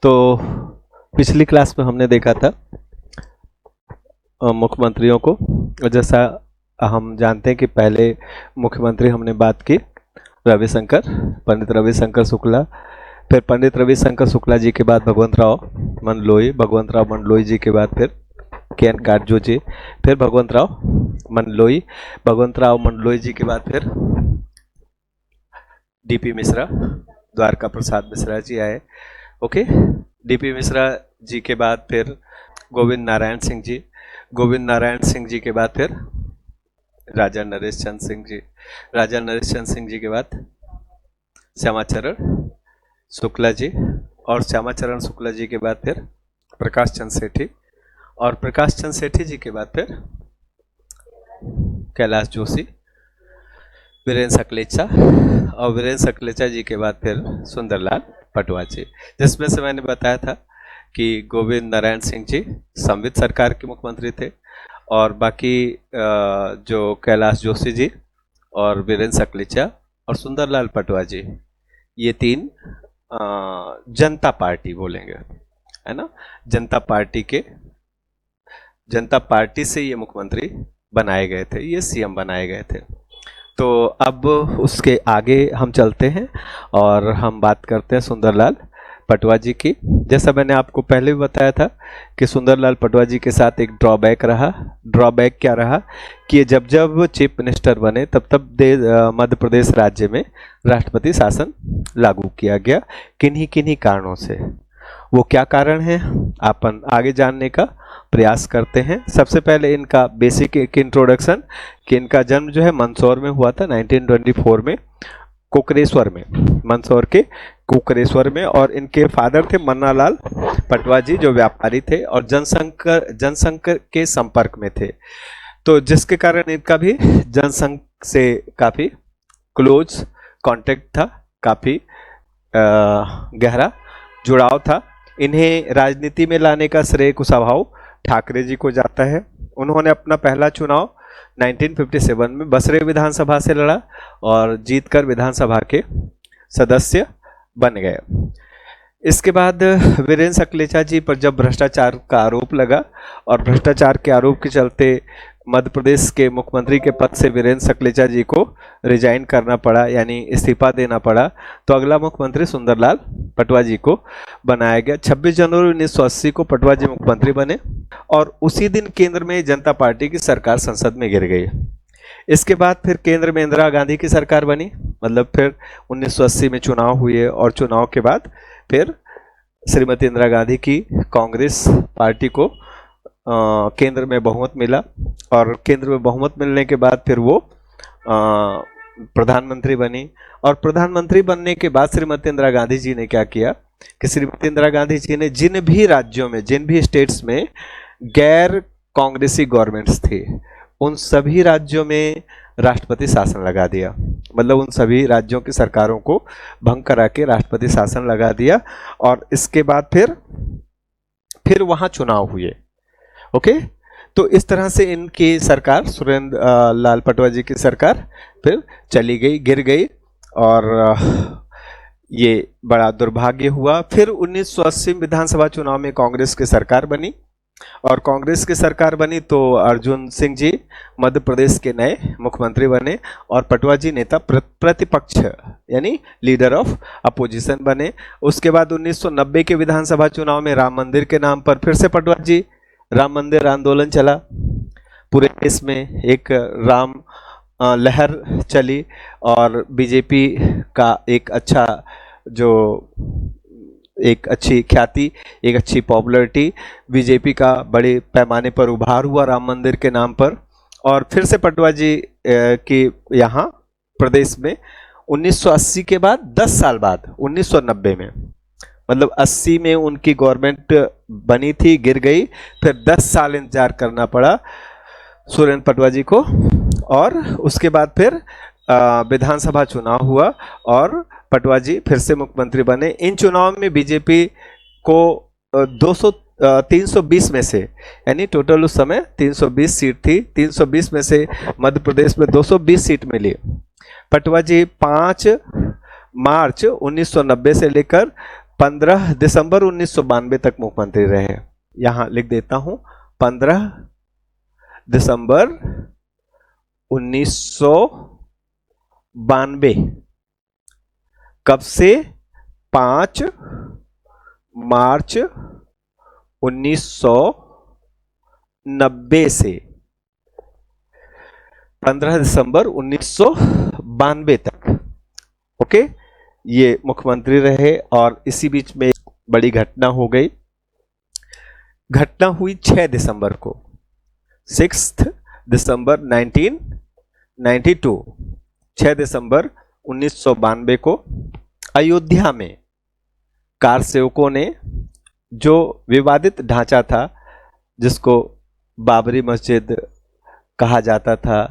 तो पिछली क्लास में हमने देखा था मुख्यमंत्रियों को। जैसा हम जानते हैं कि पहले मुख्यमंत्री हमने बात की रविशंकर, पंडित रविशंकर शुक्ला, फिर पंडित रविशंकर शुक्ला जी के बाद भगवंत राव मंडलोई जी के बाद फिर के.एन. काटजू जी, फिर भगवंत राव मंडलोई जी के बाद फिर डी.पी. मिश्रा, द्वारका प्रसाद मिश्रा जी आए। Okay, DP. मिश्रा जी के बाद फिर गोविंद नारायण सिंह जी के बाद फिर राजा नरेश चंद्र सिंह जी के बाद श्यामाचरण शुक्ला जी, और श्यामाचरण शुक्ला जी के बाद फिर प्रकाश चंद्र सेठी, और प्रकाश चंद्र सेठी जी के बाद फिर कैलाश जोशी, वीरेंद्र सकलेचा, और वीरेंद्र सकलेचा जी के बाद फिर सुंदरलाल पटवा जी, जिसमें से मैंने बताया था कि गोविंद नारायण सिंह जी संवित सरकार के मुख्यमंत्री थे, और बाकी जो कैलाश जोशी जी और वीरेंद्र सकलेचा और सुंदरलाल पटवा जी, ये तीन जनता पार्टी बोलेंगे, है ना। जनता पार्टी से ये मुख्यमंत्री बनाए गए थे, ये सीएम बनाए गए थे। तो अब उसके आगे हम चलते हैं और हम बात करते हैं सुंदरलाल पटवा जी की। जैसा मैंने आपको पहले भी बताया था कि सुंदरलाल पटवा जी के साथ एक ड्रॉबैक क्या रहा कि जब चीफ मिनिस्टर बने तब मध्य प्रदेश राज्य में राष्ट्रपति शासन लागू किया गया। किन्हीं कारणों से, वो क्या कारण है अपन आगे जानने का प्रयास करते हैं। सबसे पहले इनका बेसिक एक इंट्रोडक्शन कि इनका जन्म जो है मंदसौर में हुआ था 1924 में, मंदसौर के कुकरेश्वर में, और इनके फादर थे मन्नालाल पटवा जी जो व्यापारी थे और जनसंघ के संपर्क में थे, तो जिसके कारण इनका भी जनसंघ से काफी क्लोज कांटेक्ट था, काफी गहरा जुड़ाव था। इन्हें राजनीति में लाने का श्रेय कुशाभाऊ ठाकरे जी को जाता है। उन्होंने अपना पहला चुनाव 1957 में बसरे विधानसभा से लड़ा और जीतकर विधानसभा के सदस्य बन गए। इसके बाद वीरेंद्र सकलेचा जी पर जब भ्रष्टाचार का आरोप लगा और भ्रष्टाचार के आरोप के चलते मध्य प्रदेश के मुख्यमंत्री के पद से वीरेंद्र सकलेचा जी को रिजाइन करना पड़ा, यानी इस्तीफा देना पड़ा, तो अगला मुख्यमंत्री सुंदरलाल पटवा जी को बनाया गया। 26 जनवरी 1980 को पटवा जी मुख्यमंत्री बने और उसी दिन केंद्र में जनता पार्टी की सरकार संसद में गिर गई। इसके बाद फिर केंद्र में इंदिरा गांधी की सरकार बनी, मतलब फिर 1980 में चुनाव हुए और चुनाव के बाद फिर श्रीमती इंदिरा गांधी की कांग्रेस पार्टी को केंद्र में बहुमत मिला, और केंद्र में बहुमत मिलने के बाद फिर वो प्रधानमंत्री बनी। और प्रधानमंत्री बनने के बाद श्रीमती इंदिरा गांधी जी ने क्या किया कि श्रीमती इंदिरा गांधी जी ने जिन भी राज्यों में, जिन भी स्टेट्स में गैर कांग्रेसी गवर्नमेंट्स थी, उन सभी राज्यों में राष्ट्रपति शासन लगा दिया, मतलब उन सभी राज्यों की सरकारों को भंग करा के राष्ट्रपति शासन लगा दिया। और इसके बाद फिर वहां चुनाव हुए। ओके, तो इस तरह से इनकी सरकार, सुरेंद्र लाल पटवा जी की सरकार फिर चली गई, गिर गई, और ये बड़ा दुर्भाग्य हुआ। फिर 1980 विधानसभा चुनाव में कांग्रेस की सरकार बनी, और कांग्रेस की सरकार बनी तो अर्जुन सिंह जी मध्य प्रदेश के नए मुख्यमंत्री बने और पटवा जी नेता प्रतिपक्ष यानी लीडर ऑफ अपोजिशन बने। उसके बाद 1990 के विधानसभा चुनाव में राम मंदिर के नाम पर फिर से पटवा जी, राम मंदिर आंदोलन चला, पूरे देश में एक राम लहर चली, और बीजेपी का एक अच्छी ख्याति, एक अच्छी पॉपुलैरिटी, बीजेपी का बड़े पैमाने पर उभार हुआ राम मंदिर के नाम पर। और फिर से पटवा जी की यहाँ प्रदेश में 1980 के बाद 10 साल बाद 1990 में, मतलब 80 में उनकी गवर्नमेंट बनी थी, गिर गई, फिर 10 साल इंतजार करना पड़ा सुरेंद्र पटवा जी को, और उसके बाद फिर विधानसभा चुनाव हुआ और पटवा जी फिर से मुख्यमंत्री बने। इन चुनाव में बीजेपी को 320 में से, यानी टोटल उस समय 320 सीट थी, 320 में से मध्य प्रदेश में 220 सीट मिली। पटवा जी 5 मार्च 1990 से लेकर 15 दिसंबर 1992 तक मुख्यमंत्री रहे। यहां लिख देता हूं 15 दिसंबर 1992। कब से? 5 मार्च 1990 से 15 दिसंबर 1992 तक, ओके, ये मुख्यमंत्री रहे। और इसी बीच में बड़ी घटना हो गई। घटना हुई 6 दिसंबर को, 6 दिसंबर 1992, 6 दिसंबर 1992 को अयोध्या में कार सेवकों ने जो विवादित ढांचा था, जिसको बाबरी मस्जिद कहा जाता था,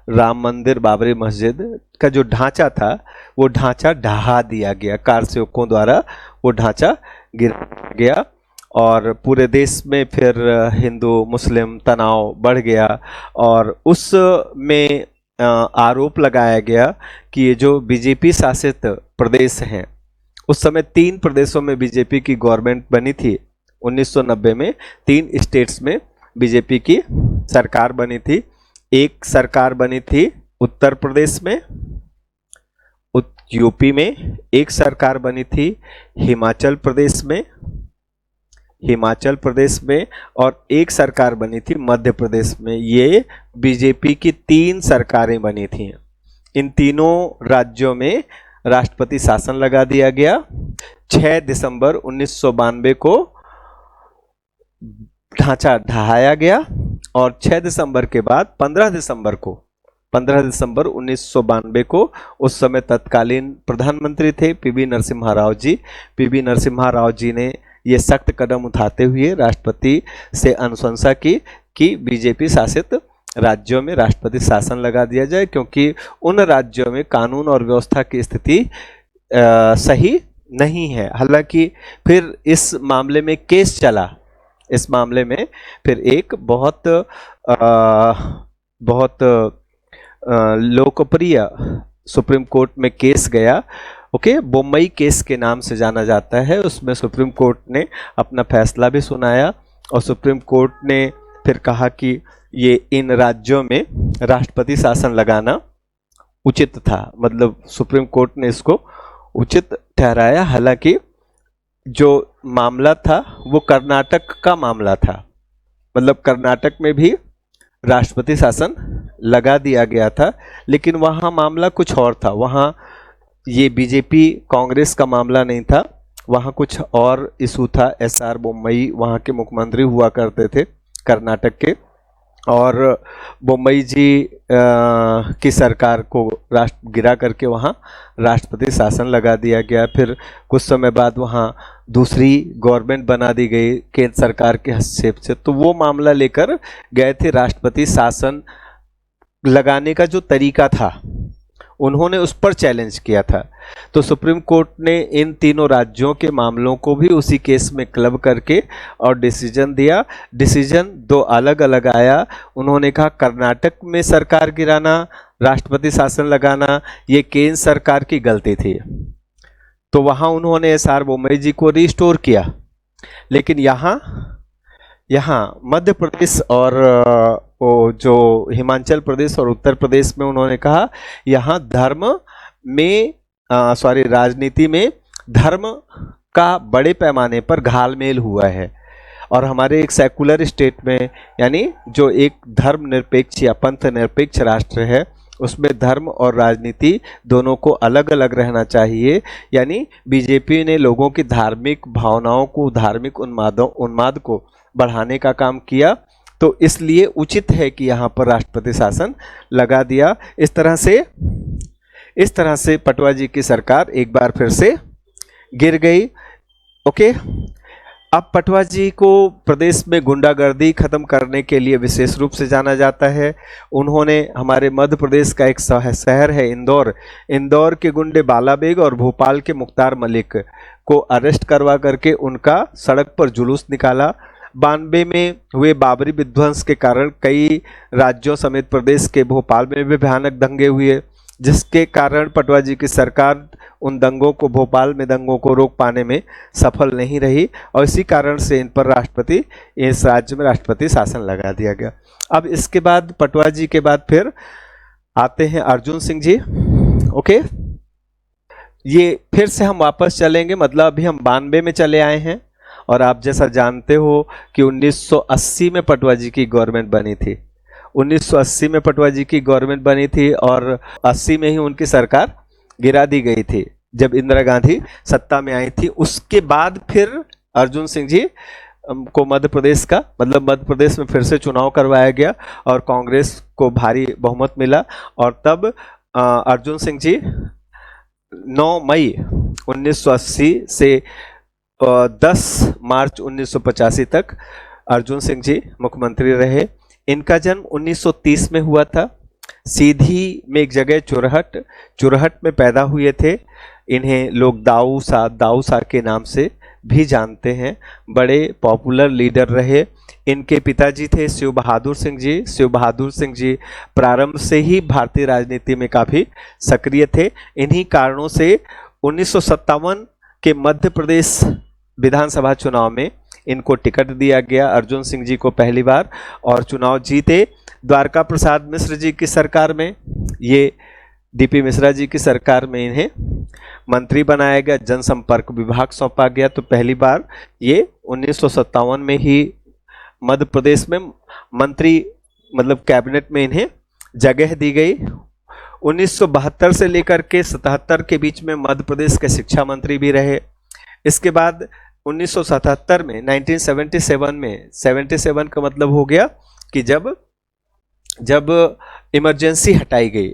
राम मंदिर बाबरी मस्जिद का जो ढांचा था, वो ढांचा ढहा दिया गया। कार सेवकों द्वारा वो ढांचा गिरा गया और पूरे देश में फिर हिंदू मुस्लिम तनाव बढ़ गया। और उस में आरोप लगाया गया कि ये जो बीजेपी शासित प्रदेश हैं, उस समय 3 प्रदेशों में बीजेपी की गवर्नमेंट बनी थी। 1990 में 3 स्टेट्स में बीजेपी की सरकार बनी थी। एक सरकार बनी थी उत्तर प्रदेश में, यूपी में, एक सरकार बनी थी हिमाचल प्रदेश में, और एक सरकार बनी थी मध्य प्रदेश में। ये बीजेपी की 3 सरकारें बनी थी। इन तीनों राज्यों में राष्ट्रपति शासन लगा दिया गया। 6 दिसंबर 1992 को ढांचा ढहाया गया और 6 दिसंबर के बाद 15 दिसंबर 1992 को उस समय तत्कालीन प्रधानमंत्री थे पीवी नरसिम्हा राव जी। पीवी नरसिम्हा राव जी ने ये सख्त कदम उठाते हुए राष्ट्रपति से अनुशंसा की कि बीजेपी शासित राज्यों में राष्ट्रपति शासन लगा दिया जाए, क्योंकि उन राज्यों में कानून और व्यवस्था की स्थिति सही नहीं है। हालांकि फिर इस मामले में केस चला। इस मामले में फिर एक बहुत लोकप्रिय सुप्रीम कोर्ट में केस गया, ओके, बोम्मई केस के नाम से जाना जाता है। उसमें सुप्रीम कोर्ट ने अपना फैसला भी सुनाया और सुप्रीम कोर्ट ने फिर कहा कि ये इन राज्यों में राष्ट्रपति शासन लगाना उचित था। मतलब सुप्रीम कोर्ट ने इसको उचित ठहराया। हालांकि जो मामला था वो कर्नाटक का मामला था। मतलब कर्नाटक में भी राष्ट्रपति शासन लगा दिया गया था, लेकिन वहाँ मामला कुछ और था। वहाँ ये बीजेपी कांग्रेस का मामला नहीं था, वहाँ कुछ और इशू था। एसआर बोम्मई वहाँ के मुख्यमंत्री हुआ करते थे कर्नाटक के, और बोम्मई जी की सरकार को गिरा करके वहाँ राष्ट्रपति शासन लगा दिया गया। फिर कुछ समय बाद वहाँ दूसरी गवर्नमेंट बना दी गई केंद्र सरकार के हस्तक्षेप से। तो वो मामला लेकर गए थे। राष्ट्रपति शासन लगाने का जो तरीका था उन्होंने उस पर चैलेंज किया था। तो सुप्रीम कोर्ट ने इन तीनों राज्यों के मामलों को भी उसी केस में क्लब करके और डिसीजन दिया। डिसीजन 2 अलग अलग आया। उन्होंने कहा कर्नाटक में सरकार गिराना, राष्ट्रपति शासन लगाना, ये केंद्र सरकार की गलती थी। तो वहाँ उन्होंने एसआर बोम्मई जी को रिस्टोर किया। लेकिन यहाँ मध्य प्रदेश और जो हिमाचल प्रदेश और उत्तर प्रदेश में उन्होंने कहा यहाँ राजनीति में धर्म का बड़े पैमाने पर घालमेल हुआ है। और हमारे एक सेकुलर स्टेट में, यानी जो एक धर्म निरपेक्ष या पंथ निरपेक्ष राष्ट्र है, उसमें धर्म और राजनीति दोनों को अलग अलग रहना चाहिए। यानी बीजेपी ने लोगों की धार्मिक भावनाओं को, धार्मिक उन्माद को बढ़ाने का काम किया। तो इसलिए उचित है कि यहाँ पर राष्ट्रपति शासन लगा दिया। इस तरह से पटवा जी की सरकार एक बार फिर से गिर गई। ओके, अब पटवा जी को प्रदेश में गुंडागर्दी खत्म करने के लिए विशेष रूप से जाना जाता है। उन्होंने हमारे मध्य प्रदेश का एक शहर है इंदौर के गुंडे बाला बेग और भोपाल के मुख्तार मलिक को अरेस्ट करवा करके उनका सड़क पर जुलूस निकाला। 92 में हुए बाबरी विध्वंस के कारण कई राज्यों समेत प्रदेश के भोपाल में भी भयानक दंगे हुए, जिसके कारण पटवा जी की सरकार उन दंगों को, भोपाल में दंगों को रोक पाने में सफल नहीं रही और इसी कारण से इन पर इस राज्य में राष्ट्रपति शासन लगा दिया गया। अब इसके बाद पटवा जी के बाद फिर आते हैं अर्जुन सिंह जी। ओके, ये फिर से हम वापस चलेंगे, मतलब अभी हम 92 में चले आए हैं और आप जैसा जानते हो कि 1980 में पटवा जी की गवर्नमेंट बनी थी। 1980 में पटवा जी की गवर्नमेंट बनी थी और 80 में ही उनकी सरकार गिरा दी गई थी जब इंदिरा गांधी सत्ता में आई थी। उसके बाद फिर अर्जुन सिंह जी को मध्य प्रदेश का, मतलब मध्य प्रदेश में फिर से चुनाव करवाया गया और कांग्रेस को भारी बहुमत मिला और तब अर्जुन सिंह जी 9 मई 1980 से 10 मार्च 1985 तक अर्जुन सिंह जी मुख्यमंत्री रहे। इनका जन्म 1930 में हुआ था। सीधी में एक जगह चुरहट में पैदा हुए थे। इन्हें लोग दाऊ सा के नाम से भी जानते हैं। बड़े पॉपुलर लीडर रहे। इनके पिताजी थे शिव बहादुर सिंह जी। शिव बहादुर सिंह जी प्रारंभ से ही भारतीय राजनीति में काफ़ी सक्रिय थे। इन्हीं कारणों से 1957 के मध्य प्रदेश विधानसभा चुनाव में इनको टिकट दिया गया अर्जुन सिंह जी को पहली बार और चुनाव जीते। द्वारका प्रसाद मिश्र जी की सरकार में, ये डीपी मिश्रा जी की सरकार में इन्हें मंत्री बनाया गया, जनसंपर्क विभाग सौंपा गया। तो पहली बार ये 1957 में ही मध्य प्रदेश में मंत्री, मतलब कैबिनेट में इन्हें जगह दी गई। 1972 से लेकर के 77 के बीच में मध्य प्रदेश के शिक्षा मंत्री भी रहे। इसके बाद 1977 में 1977 में 77 का मतलब हो गया कि जब इमरजेंसी हटाई गई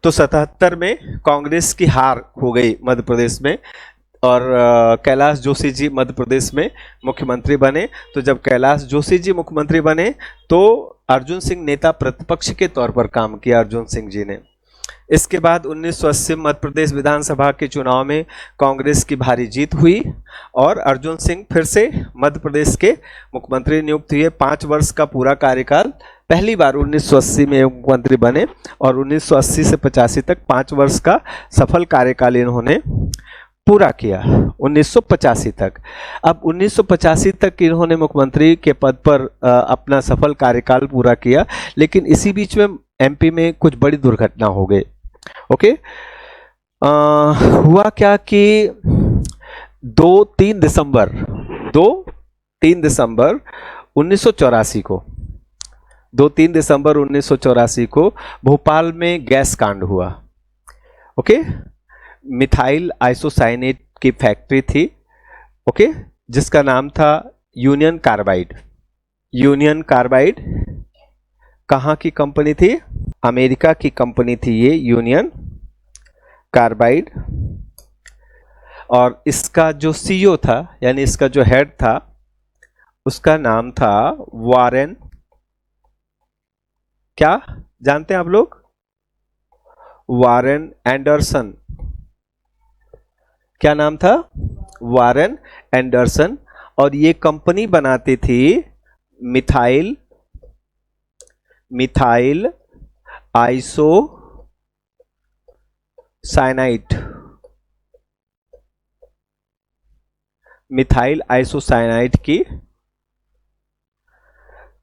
तो 77 में कांग्रेस की हार हो गई मध्य प्रदेश में और कैलाश जोशी जी मध्य प्रदेश में मुख्यमंत्री बने। तो जब कैलाश जोशी जी मुख्यमंत्री बने तो अर्जुन सिंह नेता प्रतिपक्ष के तौर पर काम किया अर्जुन सिंह जी ने। इसके बाद 1980 मध्य प्रदेश विधानसभा के चुनाव में कांग्रेस की भारी जीत हुई और अर्जुन सिंह फिर से मध्य प्रदेश के मुख्यमंत्री नियुक्त हुए। 5 वर्ष का पूरा कार्यकाल पहली बार 1980 में मुख्यमंत्री बने और 1980 से 85 तक 5 वर्ष का सफल कार्यकाल इन्होंने पूरा किया 1985 तक। अब 1985 तक इन्होंने मुख्यमंत्री के पद पर अपना सफल कार्यकाल पूरा किया, लेकिन इसी बीच में एमपी में कुछ बड़ी दुर्घटना हो गई। ओके, हुआ क्या कि 2-3 दिसंबर 1984 को 2-3 दिसंबर 1984 को भोपाल में गैस कांड हुआ। ओके, मिथाइल आइसोसाइनेट की फैक्ट्री थी। ओके, जिसका नाम था यूनियन कार्बाइड। कहाँ की कंपनी थी? अमेरिका की कंपनी थी ये यूनियन कार्बाइड। और इसका जो सीईओ था, यानी इसका जो हेड था, उसका नाम था वारेन, क्या जानते हैं आप लोग? Warren Anderson. क्या नाम था? Warren Anderson. और ये कंपनी बनाती थी मिथाइल आइसोसाइनाइड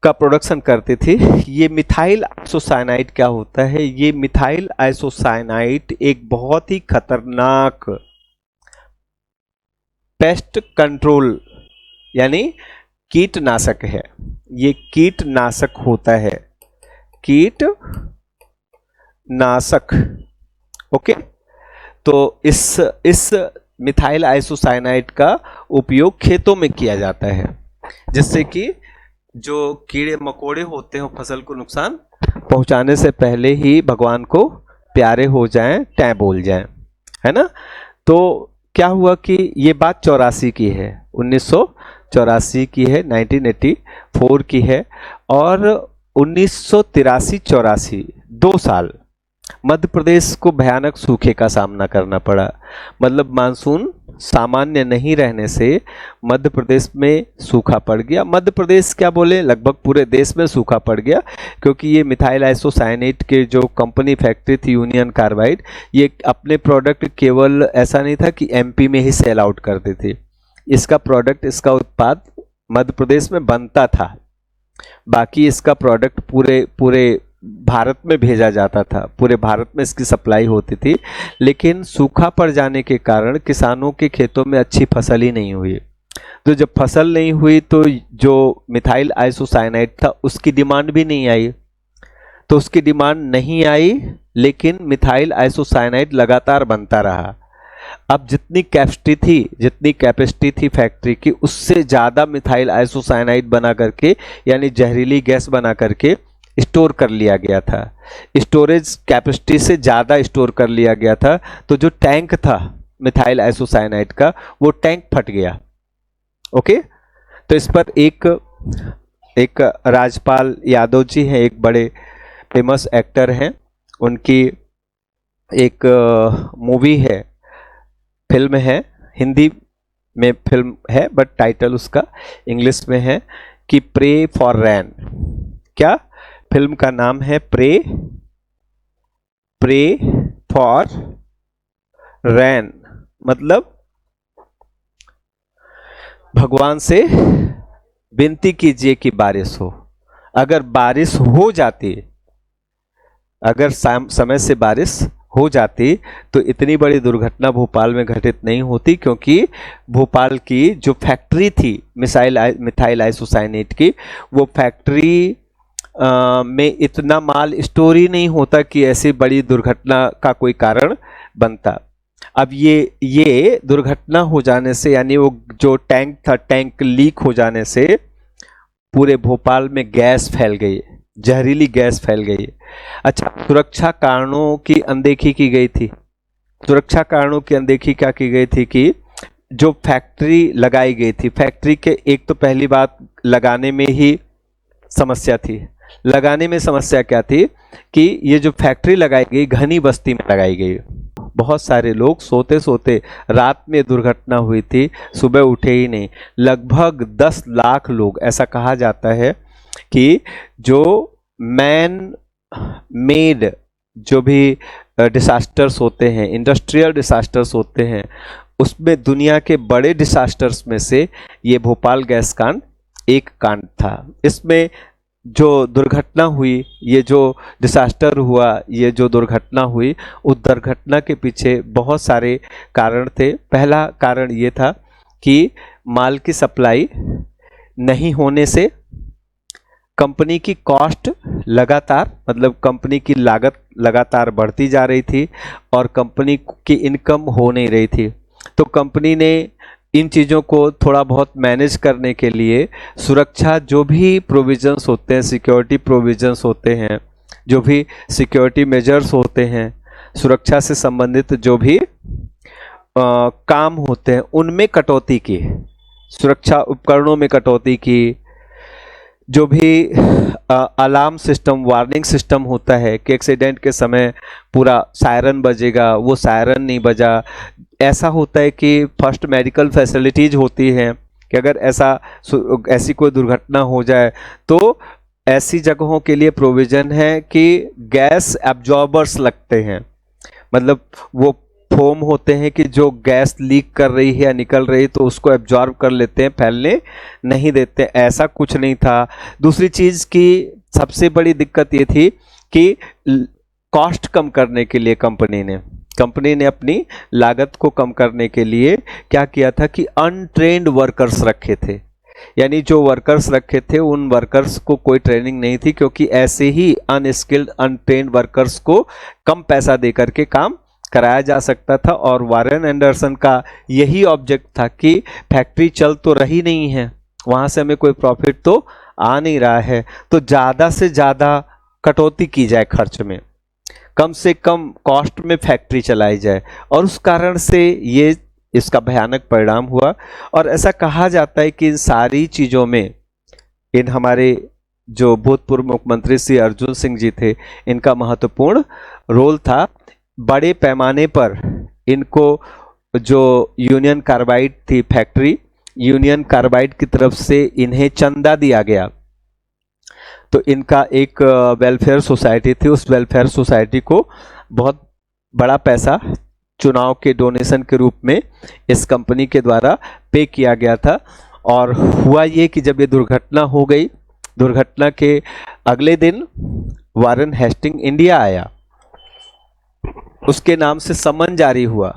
का प्रोडक्शन करती थी। ये मिथाइल आइसोसाइनाइड क्या होता है? ये मिथाइल आइसोसाइनाइड एक बहुत ही खतरनाक पेस्ट कंट्रोल यानी कीटनाशक है। ये कीटनाशक होता है, कीटनाशक। ओके, तो इस मिथाइल आइसोसाइनाइड का उपयोग खेतों में किया जाता है, जिससे कि जो कीड़े मकोड़े होते हैं फसल को नुकसान पहुंचाने से पहले ही भगवान को प्यारे हो जाएं, टै बोल जाएं, है ना। तो क्या हुआ कि ये बात 84 की है, 1984 की है, 1984 की है। और 1983-84 2 साल मध्य प्रदेश को भयानक सूखे का सामना करना पड़ा। मतलब मानसून सामान्य नहीं रहने से मध्य प्रदेश में सूखा पड़ गया। मध्य प्रदेश क्या बोले, लगभग पूरे देश में सूखा पड़ गया, क्योंकि ये मिथाइल आइसोसाइनेट के जो कंपनी फैक्ट्री थी यूनियन कार्बाइड, ये अपने प्रोडक्ट केवल ऐसा नहीं था कि एमपी में ही सेल आउट करती थी, इसका प्रोडक्ट, इसका उत्पाद मध्य प्रदेश में बनता था, बाकी इसका प्रोडक्ट पूरे भारत में भेजा जाता था, पूरे भारत में इसकी सप्लाई होती थी। लेकिन सूखा पड़ जाने के कारण किसानों के खेतों में अच्छी फसल ही नहीं हुई। तो जब फसल नहीं हुई तो जो मिथाइल आइसोसाइनाइड था उसकी डिमांड भी नहीं आई, तो उसकी डिमांड नहीं आई, लेकिन मिथाइल आइसोसाइनाइड लगातार बनता रहा। अब जितनी कैपेसिटी थी फैक्ट्री की, उससे ज़्यादा मिथाइल आइसोसाइनाइड बना करके, यानी जहरीली गैस बना करके स्टोर कर लिया गया था। स्टोरेज कैपेसिटी से ज़्यादा स्टोर कर लिया गया था, तो जो टैंक था मिथाइल आइसोसाइनाइड का, वो टैंक फट गया। ओके, तो इस पर एक राजपाल यादव जी हैं, एक बड़े फेमस एक्टर हैं, उनकी एक मूवी है, फिल्म है, हिंदी में फिल्म है बट टाइटल उसका इंग्लिश में है कि प्रे फॉर रैन। क्या फिल्म का नाम है? प्रे फॉर रैन, मतलब भगवान से विनती कीजिए कि बारिश हो। अगर बारिश हो जाती, अगर समय से बारिश हो जाती तो इतनी बड़ी दुर्घटना भोपाल में घटित नहीं होती, क्योंकि भोपाल की जो फैक्ट्री थी मिथाइल आइसोसाइनेट की, वो फैक्ट्री में इतना माल स्टोर ही नहीं होता कि ऐसी बड़ी दुर्घटना का कोई कारण बनता। अब ये दुर्घटना हो जाने से, यानी वो जो टैंक था, टैंक लीक हो जाने से पूरे भोपाल में गैस फैल गई, जहरीली गैस फैल गई। अच्छा, सुरक्षा कारणों की अनदेखी की गई थी। सुरक्षा कारणों की अनदेखी क्या की गई थी कि जो फैक्ट्री लगाई गई थी, फैक्ट्री के एक तो पहली बात लगाने में ही समस्या थी। लगाने में समस्या क्या थी कि ये जो फैक्ट्री लगाई गई घनी बस्ती में लगाई गई। बहुत सारे लोग सोते सोते रात में दुर्घटना हुई थी, सुबह उठे ही नहीं। लगभग 10 लाख लोग, ऐसा कहा जाता है कि जो मैन मेड जो भी डिसास्टर्स होते हैं, इंडस्ट्रियल डिसास्टर्स होते हैं, उसमें दुनिया के बड़े डिसास्टर्स में से ये भोपाल गैस कांड एक कांड था। इसमें जो दुर्घटना हुई, ये जो डिसास्टर हुआ, ये जो दुर्घटना हुई, उस दुर्घटना के पीछे बहुत सारे कारण थे। पहला कारण ये था कि माल की सप्लाई नहीं होने से कंपनी की कॉस्ट लगातार, मतलब कंपनी की लागत लगातार बढ़ती जा रही थी और कंपनी की इनकम हो नहीं रही थी। तो कंपनी ने इन चीज़ों को थोड़ा बहुत मैनेज करने के लिए सुरक्षा, जो भी प्रोविजंस होते हैं, सिक्योरिटी प्रोविजंस होते हैं, जो भी सिक्योरिटी मेजर्स होते हैं, सुरक्षा से संबंधित जो भी काम होते हैं, उनमें कटौती की, सुरक्षा उपकरणों में कटौती की। जो भी अलार्म सिस्टम, वार्निंग सिस्टम होता है कि एक्सीडेंट के समय पूरा सायरन बजेगा, वो सायरन नहीं बजा। ऐसा होता है कि फर्स्ट मेडिकल फैसिलिटीज होती हैं कि अगर ऐसी कोई दुर्घटना हो जाए तो ऐसी जगहों के लिए प्रोविज़न है कि गैस एब्जॉर्बर्स लगते हैं, मतलब वो फोम होते हैं कि जो गैस लीक कर रही है या निकल रही है तो उसको एब्जॉर्ब कर लेते हैं, फैलने नहीं देते। ऐसा कुछ नहीं था। दूसरी चीज़ की सबसे बड़ी दिक्कत ये थी कि कॉस्ट कम करने के लिए कंपनी ने अपनी लागत को कम करने के लिए क्या किया था कि अनट्रेन्ड वर्कर्स रखे थे। यानी जो वर्कर्स रखे थे उन वर्कर्स को कोई ट्रेनिंग नहीं थी, क्योंकि ऐसे ही अनस्किल्ड अनट्रेन्ड वर्कर्स को कम पैसा दे करके काम कराया जा सकता था। और वारेन एंडरसन का यही ऑब्जेक्ट था कि फैक्ट्री चल तो रही नहीं है, वहाँ से हमें कोई प्रॉफिट तो आ नहीं रहा है, तो ज़्यादा से ज़्यादा कटौती की जाए खर्च में, कम से कम कॉस्ट में फैक्ट्री चलाई जाए। और उस कारण से ये इसका भयानक परिणाम हुआ। और ऐसा कहा जाता है कि इन सारी चीज़ों में इन हमारे जो भूतपूर्व मुख्यमंत्री श्री अर्जुन सिंह जी थे, इनका महत्वपूर्ण रोल था। बड़े पैमाने पर इनको जो यूनियन कार्बाइड थी फैक्ट्री, यूनियन कार्बाइड की तरफ से इन्हें चंदा दिया गया। तो इनका एक वेलफेयर सोसाइटी थी, उस वेलफेयर सोसाइटी को बहुत बड़ा पैसा चुनाव के डोनेशन के रूप में इस कंपनी के द्वारा पे किया गया था। और हुआ ये कि जब ये दुर्घटना हो गई, दुर्घटना के अगले दिन वारेन हेस्टिंग इंडिया आया, उसके नाम से समन जारी हुआ।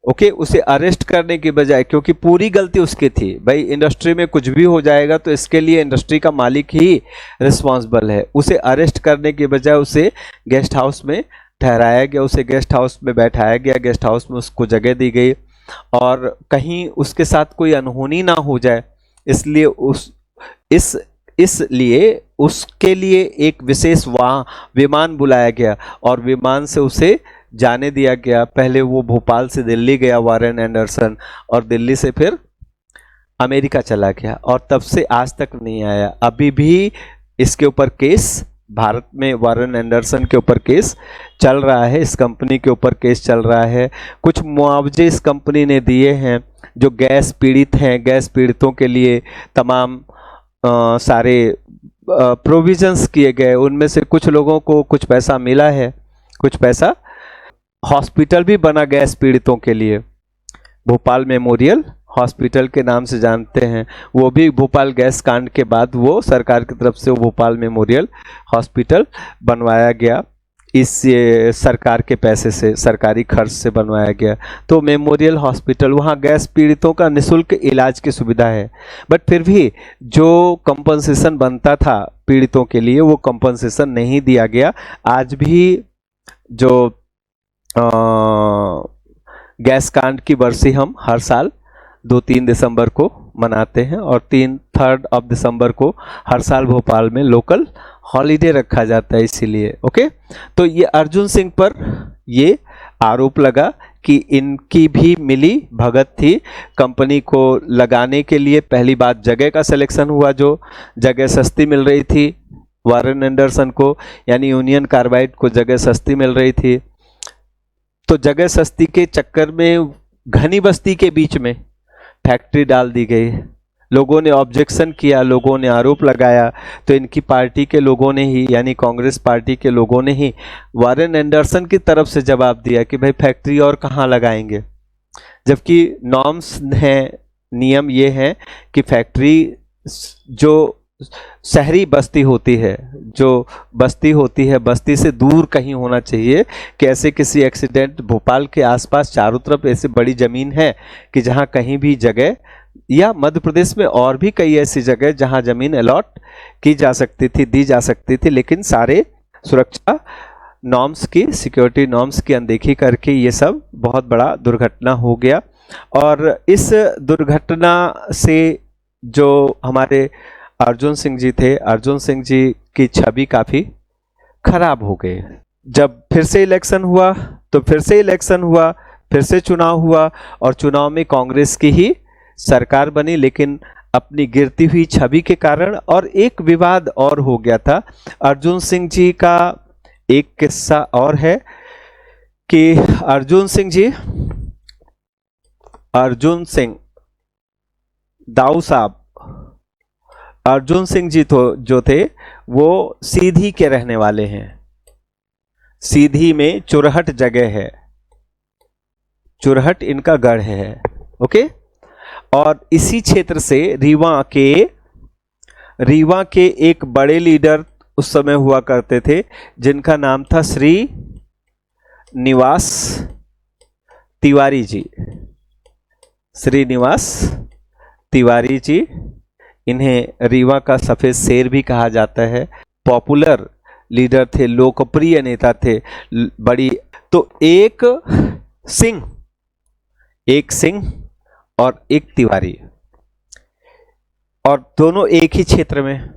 ओके, उसे अरेस्ट करने की बजाय, क्योंकि पूरी गलती उसकी थी, भाई इंडस्ट्री में कुछ भी हो जाएगा तो इसके लिए इंडस्ट्री का मालिक ही रिस्पॉन्सिबल है, उसे अरेस्ट करने की बजाय उसे गेस्ट हाउस में ठहराया गया, उसे गेस्ट हाउस में बैठाया गया, गेस्ट हाउस में उसको जगह दी गई और कहीं उसके साथ कोई अनहोनी ना हो जाए, इसलिए इसलिए उसके लिए एक विशेष विमान बुलाया गया और विमान से उसे जाने दिया गया। पहले वो भोपाल से दिल्ली गया वारेन एंडरसन, और दिल्ली से फिर अमेरिका चला गया और तब से आज तक नहीं आया। अभी भी इसके ऊपर केस, भारत में वारेन एंडरसन के ऊपर केस चल रहा है, इस कंपनी के ऊपर केस चल रहा है। कुछ मुआवजे इस कंपनी ने दिए हैं जो गैस पीड़ित हैं, गैस पीड़ितों के लिए तमाम सारे प्रोविजंस किए गए, उनमें से कुछ लोगों को कुछ पैसा मिला है, कुछ पैसा हॉस्पिटल भी बना गैस पीड़ितों के लिए, भोपाल मेमोरियल हॉस्पिटल के नाम से जानते हैं, वो भी भोपाल गैस कांड के बाद वो सरकार की तरफ से वो भोपाल मेमोरियल हॉस्पिटल बनवाया गया, इस सरकार के पैसे से, सरकारी खर्च से बनवाया गया। तो मेमोरियल हॉस्पिटल, वहाँ गैस पीड़ितों का निःशुल्क इलाज की सुविधा है, बट फिर भी जो कंपनसेशन बनता था पीड़ितों के लिए वो कंपनसेशन नहीं दिया गया। आज भी जो गैस कांड की बरसी हम हर साल 2-3 दिसंबर को मनाते हैं और 3 दिसंबर को हर साल भोपाल में लोकल हॉलीडे रखा जाता है इसीलिए। ओके, तो ये अर्जुन सिंह पर ये आरोप लगा कि इनकी भी मिली भगत थी कंपनी को लगाने के लिए। पहली बात जगह का सिलेक्शन हुआ, जो जगह सस्ती मिल रही थी वारेन एंडरसन को, यानी यूनियन कार्बाइड को जगह सस्ती मिल रही थी, तो जगह सस्ती के चक्कर में घनी बस्ती के बीच में फैक्ट्री डाल दी गई। लोगों ने ऑब्जेक्शन किया, लोगों ने आरोप लगाया, तो इनकी पार्टी के लोगों ने ही, यानी कांग्रेस पार्टी के लोगों ने ही वारेन एंडरसन की तरफ से जवाब दिया कि भाई फैक्ट्री और कहाँ लगाएंगे, जबकि नॉर्म्स हैं, नियम ये हैं कि फैक्ट्री जो शहरी बस्ती होती है, जो बस्ती होती है, बस्ती से दूर कहीं होना चाहिए कि ऐसे किसी एक्सीडेंट, भोपाल के आसपास चारों तरफ ऐसी बड़ी ज़मीन है कि जहाँ कहीं भी जगह, या मध्य प्रदेश में और भी कई ऐसी जगह जहाँ ज़मीन अलॉट की जा सकती थी, दी जा सकती थी, लेकिन सारे सुरक्षा नॉर्म्स की, सिक्योरिटी नॉर्म्स की अनदेखी करके ये सब बहुत बड़ा दुर्घटना हो गया। और इस दुर्घटना से जो हमारे अर्जुन सिंह जी थे, अर्जुन सिंह जी की छवि काफ़ी खराब हो गई। जब फिर से इलेक्शन हुआ तो फिर से इलेक्शन हुआ, फिर से चुनाव हुआ और चुनाव में कांग्रेस की ही सरकार बनी, लेकिन अपनी गिरती हुई छवि के कारण। और एक विवाद और हो गया था। अर्जुन सिंह जी का एक किस्सा और है कि अर्जुन सिंह दाऊ साहब, अर्जुन सिंह जी तो जो थे वो सीधी के रहने वाले हैं। सीधी में चुरहट जगह है, चुरहट इनका गढ़ है। ओके, और इसी क्षेत्र से रीवा के एक बड़े लीडर उस समय हुआ करते थे जिनका नाम था श्री निवास तिवारी जी। श्रीनिवास तिवारी जी, इन्हें रीवा का सफेद शेर भी कहा जाता है। पॉपुलर लीडर थे, लोकप्रिय नेता थे, बड़ी। तो एक सिंह और एक तिवारी, और दोनों एक ही क्षेत्र में,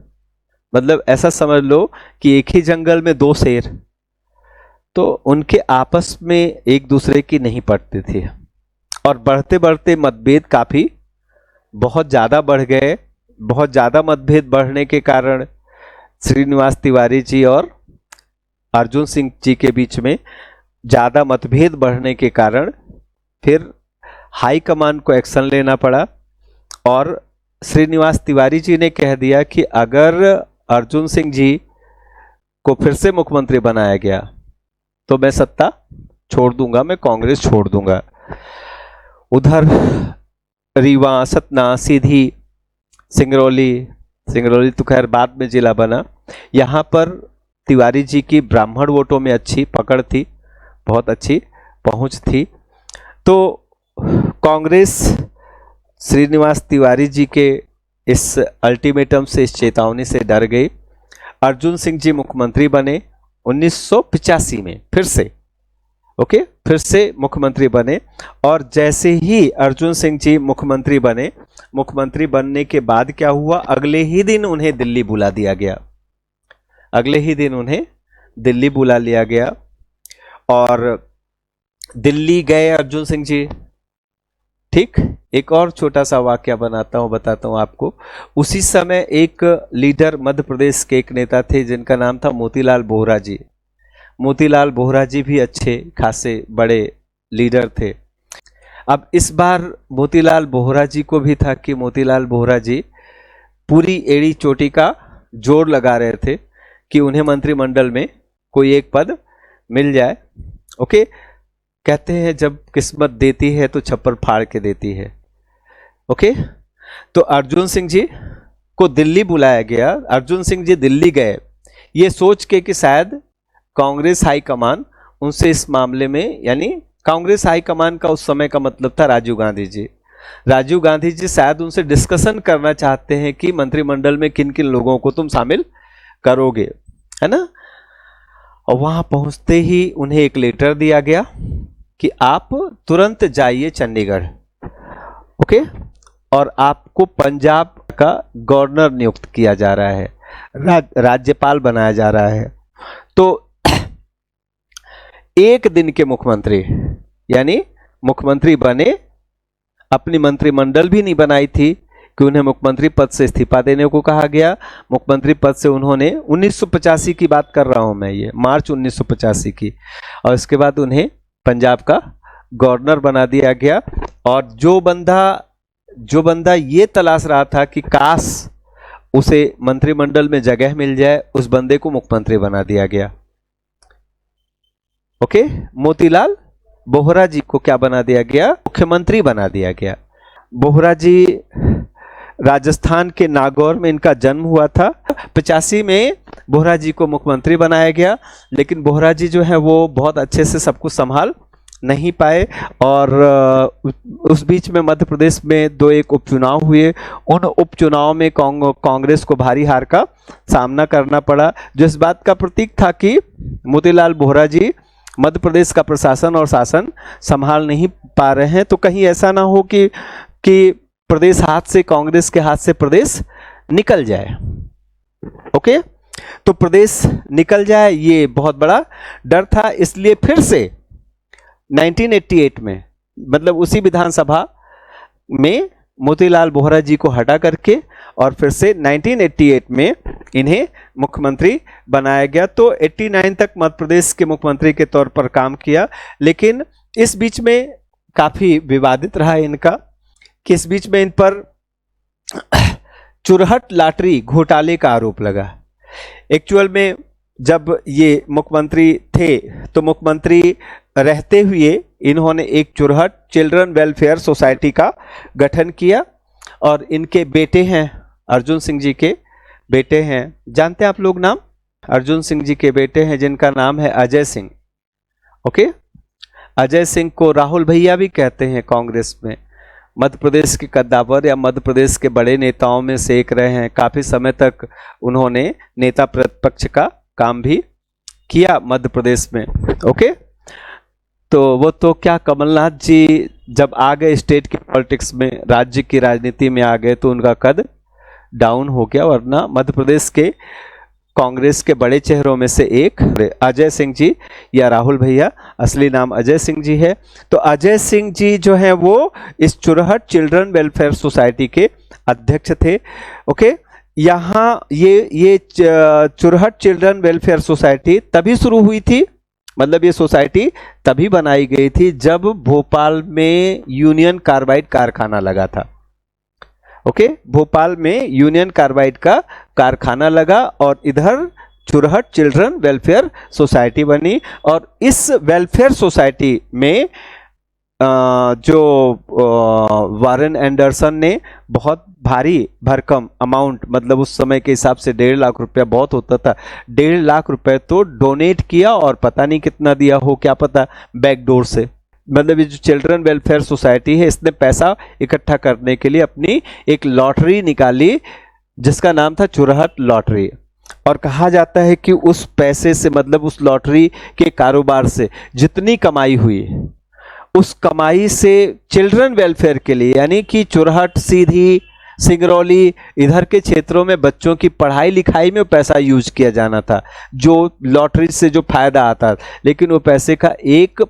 मतलब ऐसा समझ लो कि एक ही जंगल में दो शेर, तो उनके आपस में एक दूसरे की नहीं पड़ती थी और बढ़ते बढ़ते मतभेद काफी बहुत ज्यादा बढ़ गए। बहुत ज्यादा मतभेद बढ़ने के कारण श्रीनिवास तिवारी जी और अर्जुन सिंह जी के बीच में ज्यादा मतभेद बढ़ने के कारण फिर हाई कमान को एक्शन लेना पड़ा और श्रीनिवास तिवारी जी ने कह दिया कि अगर अर्जुन सिंह जी को फिर से मुख्यमंत्री बनाया गया तो मैं सत्ता छोड़ दूंगा, मैं कांग्रेस छोड़ दूंगा। उधर रीवा, सतना, सीधी, सिंगरौली तो खैर बाद में जिला बना, यहाँ पर तिवारी जी की ब्राह्मण वोटों में अच्छी पकड़ थी, बहुत अच्छी पहुंच थी। तो कांग्रेस श्रीनिवास तिवारी जी के इस अल्टीमेटम से, इस चेतावनी से डर गई। अर्जुन सिंह जी मुख्यमंत्री बने 1985 में, फिर से मुख्यमंत्री बने। और जैसे ही अर्जुन सिंह जी मुख्यमंत्री बने, मुख्यमंत्री बनने के बाद क्या हुआ, अगले ही दिन उन्हें दिल्ली बुला दिया गया, और दिल्ली गए अर्जुन सिंह जी। ठीक, एक और छोटा सा वाक्य बताता हूं आपको। उसी समय एक लीडर मध्य प्रदेश के एक नेता थे जिनका नाम था मोतीलाल बोहरा जी। मोतीलाल बोहरा जी भी अच्छे खासे बड़े लीडर थे। अब इस बार मोतीलाल बोहरा जी को भी था कि मोतीलाल बोहरा जी पूरी एड़ी चोटी का जोर लगा रहे थे कि उन्हें मंत्रिमंडल में कोई एक पद मिल जाए। ओके, कहते हैं जब किस्मत देती है तो छप्पर फाड़ के देती है। ओके, तो अर्जुन सिंह जी को दिल्ली बुलाया गया। अर्जुन सिंह जी दिल्ली गए ये सोच के कि शायद कांग्रेस हाईकमान उनसे इस मामले में, यानी कांग्रेस हाईकमान का उस समय का मतलब था राजीव गांधी जी शायद उनसे डिस्कशन करना चाहते हैं कि मंत्रिमंडल में किन किन लोगों को तुम शामिल करोगे, है ना। और वहां पहुंचते ही उन्हें एक लेटर दिया गया कि आप तुरंत जाइए चंडीगढ़, ओके, और आपको पंजाब का गवर्नर नियुक्त किया जा रहा है, राज्यपाल बनाया जा रहा है। तो एक दिन के मुख्यमंत्री, यानी मुख्यमंत्री बने, अपनी मंत्रिमंडल भी नहीं बनाई थी कि उन्हें मुख्यमंत्री पद से इस्तीफा देने को कहा गया। मुख्यमंत्री पद से उन्होंने 1985 की बात कर रहा हूं मैं, ये मार्च 1985 की, और इसके बाद उन्हें पंजाब का गवर्नर बना दिया गया। और जो बंदा ये तलाश रहा था कि काश उसे मंत्रिमंडल में जगह मिल जाए, उस बंदे को मुख्यमंत्री बना दिया गया। ओके, मोतीलाल बोहरा जी को क्या बना दिया गया, मुख्यमंत्री बना दिया गया। बोहरा जी राजस्थान के नागौर में इनका जन्म हुआ था। 85 में बोहरा जी को मुख्यमंत्री बनाया गया, लेकिन बोहरा जी जो है वो बहुत अच्छे से सब कुछ संभाल नहीं पाए, और उस बीच में मध्य प्रदेश में 2-1 उपचुनाव हुए। उन उपचुनाव में कांग्रेस को भारी हार का सामना करना पड़ा, जो इस बात का प्रतीक था कि मोतीलाल बोहरा जी मध्य प्रदेश का प्रशासन और शासन संभाल नहीं पा रहे हैं। तो कहीं ऐसा ना हो कि प्रदेश हाथ से, कांग्रेस के हाथ से प्रदेश निकल जाए। ओके, तो प्रदेश निकल जाए ये बहुत बड़ा डर था। इसलिए फिर से 1988 में, मतलब उसी विधानसभा में मोतीलाल बोहरा जी को हटा करके और फिर से 1988 में इन्हें मुख्यमंत्री बनाया गया। तो 89 तक मध्य प्रदेश के मुख्यमंत्री के तौर पर काम किया, लेकिन इस बीच में काफी विवादित रहा इनका, कि इस बीच में इन पर चुरहट लॉटरी घोटाले का आरोप लगा। एक्चुअल में जब ये मुख्यमंत्री थे तो मुख्यमंत्री रहते हुए इन्होंने एक चुरहट चिल्ड्रन वेलफेयर सोसाइटी का गठन किया, और इनके बेटे हैं, अर्जुन सिंह जी के बेटे हैं, जानते हैं आप लोग नाम, अर्जुन सिंह जी के बेटे हैं जिनका नाम है अजय सिंह। ओके, अजय सिंह को राहुल भैया भी कहते हैं कांग्रेस में। मध्य प्रदेश के कद्दावर या मध्य प्रदेश के बड़े नेताओं में से एक रहे हैं। काफी समय तक उन्होंने नेता प्रतिपक्ष का काम भी किया मध्य प्रदेश में। ओके, तो वो तो क्या, कमलनाथ जी जब आ गए स्टेट की पॉलिटिक्स में, राज्य की राजनीति में आ गए, तो उनका कद डाउन हो गया। वरना मध्य प्रदेश के कांग्रेस के बड़े चेहरों में से एक अजय सिंह जी या राहुल भैया, असली नाम अजय सिंह जी है। तो अजय सिंह जी जो है वो इस चुरहट चिल्ड्रन वेलफेयर सोसाइटी के अध्यक्ष थे। ओके, यहाँ ये चुरहट चिल्ड्रन वेलफेयर सोसाइटी तभी शुरू हुई थी मतलब ये सोसाइटी तभी बनाई गई थी जब भोपाल में यूनियन कार्बाइड कारखाना लगा था। ओके, भोपाल में यूनियन कार्बाइड का कारखाना लगा और इधर चुरहट चिल्ड्रन वेलफेयर सोसाइटी बनी। और इस वेलफेयर सोसाइटी में जो वारेन एंडरसन ने बहुत भारी भरकम अमाउंट, मतलब उस समय के हिसाब से 1.5 लाख रुपया बहुत होता था, 1.5 लाख रुपए तो डोनेट किया और पता नहीं कितना दिया हो, क्या पता, बैकडोर से। मतलब ये जो चिल्ड्रन वेलफेयर सोसाइटी है, इसने पैसा इकट्ठा करने के लिए अपनी एक लॉटरी निकाली जिसका नाम था चुरहट लॉटरी। और कहा जाता है कि उस पैसे से, मतलब उस लॉटरी के कारोबार से जितनी कमाई हुई, उस कमाई से चिल्ड्रन वेलफेयर के लिए, यानी कि चुरहट, सीधी, सिंगरौली, इधर के क्षेत्रों में बच्चों की पढ़ाई लिखाई में पैसा यूज किया जाना था, जो लॉटरी से जो फायदा आता। लेकिन वो पैसे का एक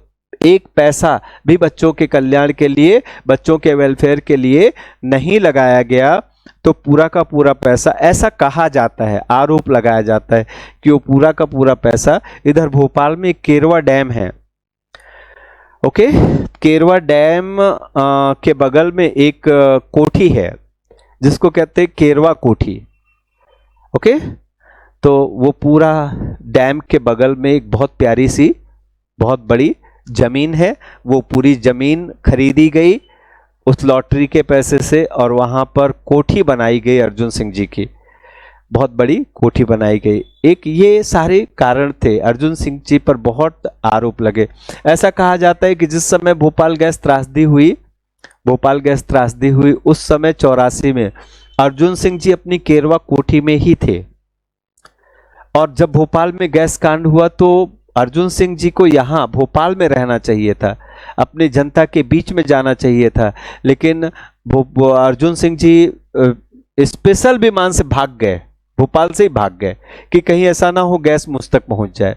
पैसा भी बच्चों के कल्याण के लिए, बच्चों के वेलफेयर के लिए नहीं लगाया गया। तो पूरा का पूरा पैसा, ऐसा कहा जाता है, आरोप लगाया जाता है कि वो पूरा का पूरा पैसा इधर भोपाल में केरवा डैम है। ओके, केरवा डैम के बगल में एक कोठी है जिसको कहते हैं केरवा कोठी। ओके, तो वो पूरा डैम के बगल में एक बहुत प्यारी सी, बहुत बड़ी जमीन है। वो पूरी जमीन खरीदी गई उस लॉटरी के पैसे से और वहां पर कोठी बनाई गई अर्जुन सिंह जी की, बहुत बड़ी कोठी बनाई गई। एक ये सारे कारण थे, अर्जुन सिंह जी पर बहुत आरोप लगे। ऐसा कहा जाता है कि जिस समय भोपाल गैस त्रासदी हुई, उस समय 84 में अर्जुन सिंह जी अपनी केरवा कोठी में ही थे। और जब भोपाल में गैस कांड हुआ तो अर्जुन सिंह जी को यहाँ भोपाल में रहना चाहिए था, अपनी जनता के बीच में जाना चाहिए था, लेकिन अर्जुन सिंह जी स्पेशल विमान से भाग गए, भोपाल से ही भाग गए कि कहीं ऐसा ना हो गैस मुझ तक पहुंच जाए।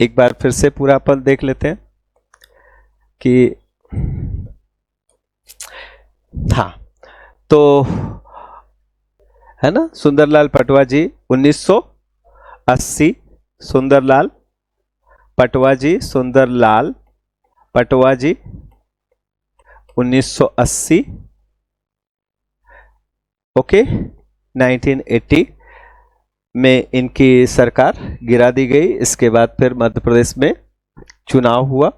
एक बार फिर से पूरा अपन देख लेते हैं कि हाँ, तो है ना, सुंदरलाल पटवा जी 1980, सुंदरलाल पटवा जी 1980। ओके, 1980 में इनकी सरकार गिरा दी गई। इसके बाद फिर मध्य प्रदेश में चुनाव हुआ,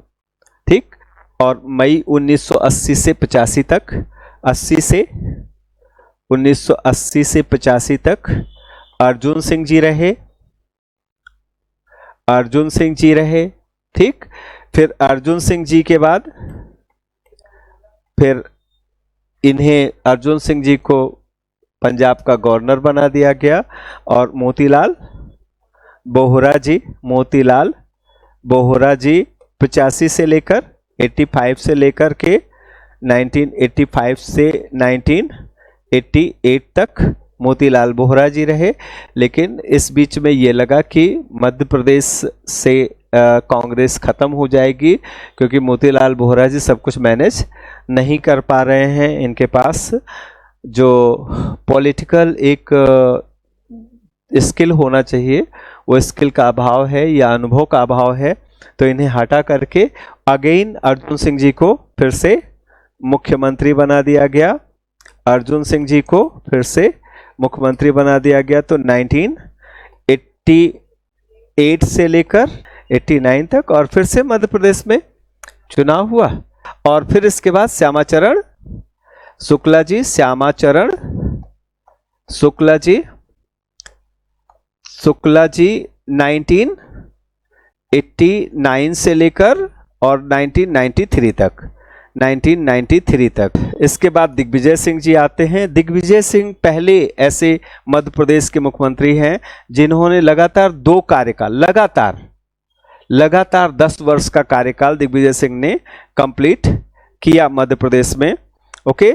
ठीक। और मई 1980 से 85 तक, 1980 से 85 तक अर्जुन सिंह जी रहे, ठीक। फिर अर्जुन सिंह जी के बाद फिर अर्जुन सिंह जी को पंजाब का गवर्नर बना दिया गया और मोतीलाल बोहरा जी 85 से लेकर 85 से लेकर के 1985 से 1988 तक मोतीलाल बोहरा जी रहे। लेकिन इस बीच में ये लगा कि मध्य प्रदेश से कांग्रेस खत्म हो जाएगी, क्योंकि मोतीलाल बोहरा जी सब कुछ मैनेज नहीं कर पा रहे हैं। इनके पास जो पॉलिटिकल एक स्किल होना चाहिए, वो स्किल का अभाव है या अनुभव का अभाव है। तो इन्हें हटा करके अगेन अर्जुन सिंह जी को फिर से मुख्यमंत्री बना दिया गया। तो 1988 से लेकर 89 तक और फिर से मध्य प्रदेश में चुनाव हुआ। और फिर इसके बाद श्यामाचरण शुक्ला जी 1989 से लेकर और 1993 तक। इसके बाद दिग्विजय सिंह जी आते हैं। दिग्विजय सिंह पहले ऐसे मध्य प्रदेश के मुख्यमंत्री हैं जिन्होंने लगातार 2 कार्यकाल, लगातार 10 वर्ष का कार्यकाल दिग्विजय सिंह ने कंप्लीट किया मध्य प्रदेश में। ओके,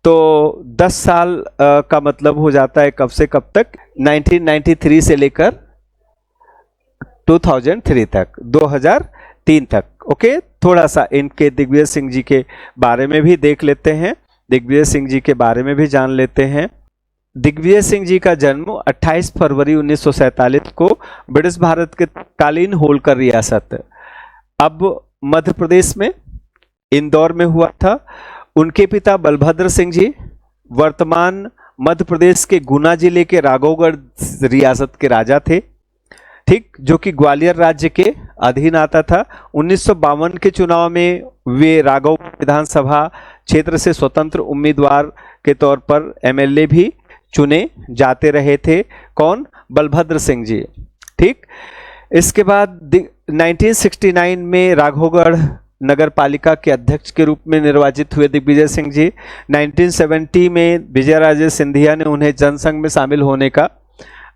तो 10 साल का मतलब हो जाता है कब से कब तक, 1993 से लेकर 2003 तक, 2003 तक। ओके, थोड़ा सा इनके दिग्विजय सिंह जी के बारे में भी देख लेते हैं, दिग्विजय सिंह जी के बारे में भी जान लेते हैं। दिग्विजय सिंह जी का जन्म 28 फरवरी 1947 को ब्रिटिश भारत के तत्कालीन होलकर रियासत अब मध्य प्रदेश में इंदौर में हुआ था। उनके पिता बलभद्र सिंह जी वर्तमान मध्य प्रदेश के गुना जिले के राघवगढ़ रियासत के राजा थे, ठीक, जो कि ग्वालियर राज्य के अधीन आता था। 1952 के चुनाव में वे राघवगढ़ विधानसभा क्षेत्र से स्वतंत्र उम्मीदवार के तौर पर एमएलए भी चुने जाते रहे थे। कौन? बलभद्र सिंह जी, ठीक। इसके बाद 1969 में राघवगढ़ नगर पालिका के अध्यक्ष के रूप में निर्वाचित हुए दिग्विजय सिंह जी। 1970 में विजयराजे सिंधिया ने उन्हें जनसंघ में शामिल होने का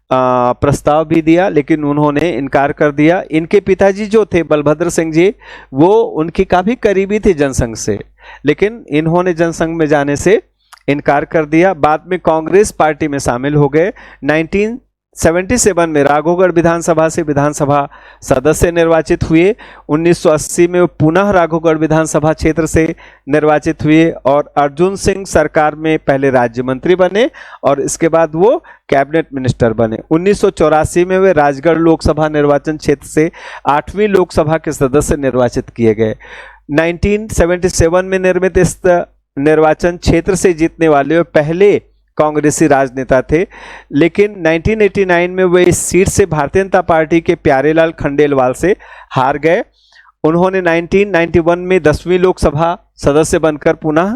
प्रस्ताव भी दिया, लेकिन उन्होंने इनकार कर दिया। इनके पिताजी जो थे बलभद्र सिंह जी, वो उनकी काफी करीबी थे जनसंघ से, लेकिन इन्होंने जनसंघ में जाने से इनकार कर दिया। बाद में कांग्रेस पार्टी में शामिल हो गए। 1977 में राघवगढ़ विधानसभा से विधानसभा सदस्य निर्वाचित हुए। 1980 में वो पुनः राघवगढ़ विधानसभा क्षेत्र से निर्वाचित हुए और अर्जुन सिंह सरकार में पहले राज्य मंत्री बने और इसके बाद वो कैबिनेट मिनिस्टर बने। 1984 में वे राजगढ़ लोकसभा निर्वाचन क्षेत्र से 8वीं लोकसभा के सदस्य निर्वाचित किए गए। 1977 में निर्मित इस निर्वाचन क्षेत्र से जीतने वाले वे पहले कांग्रेसी राजनेता थे, लेकिन 1989 में वे इस सीट से भारतीय जनता पार्टी के प्यारेलाल खंडेलवाल से हार गए। उन्होंने 1991 में 10वीं लोकसभा सदस्य बनकर पुनः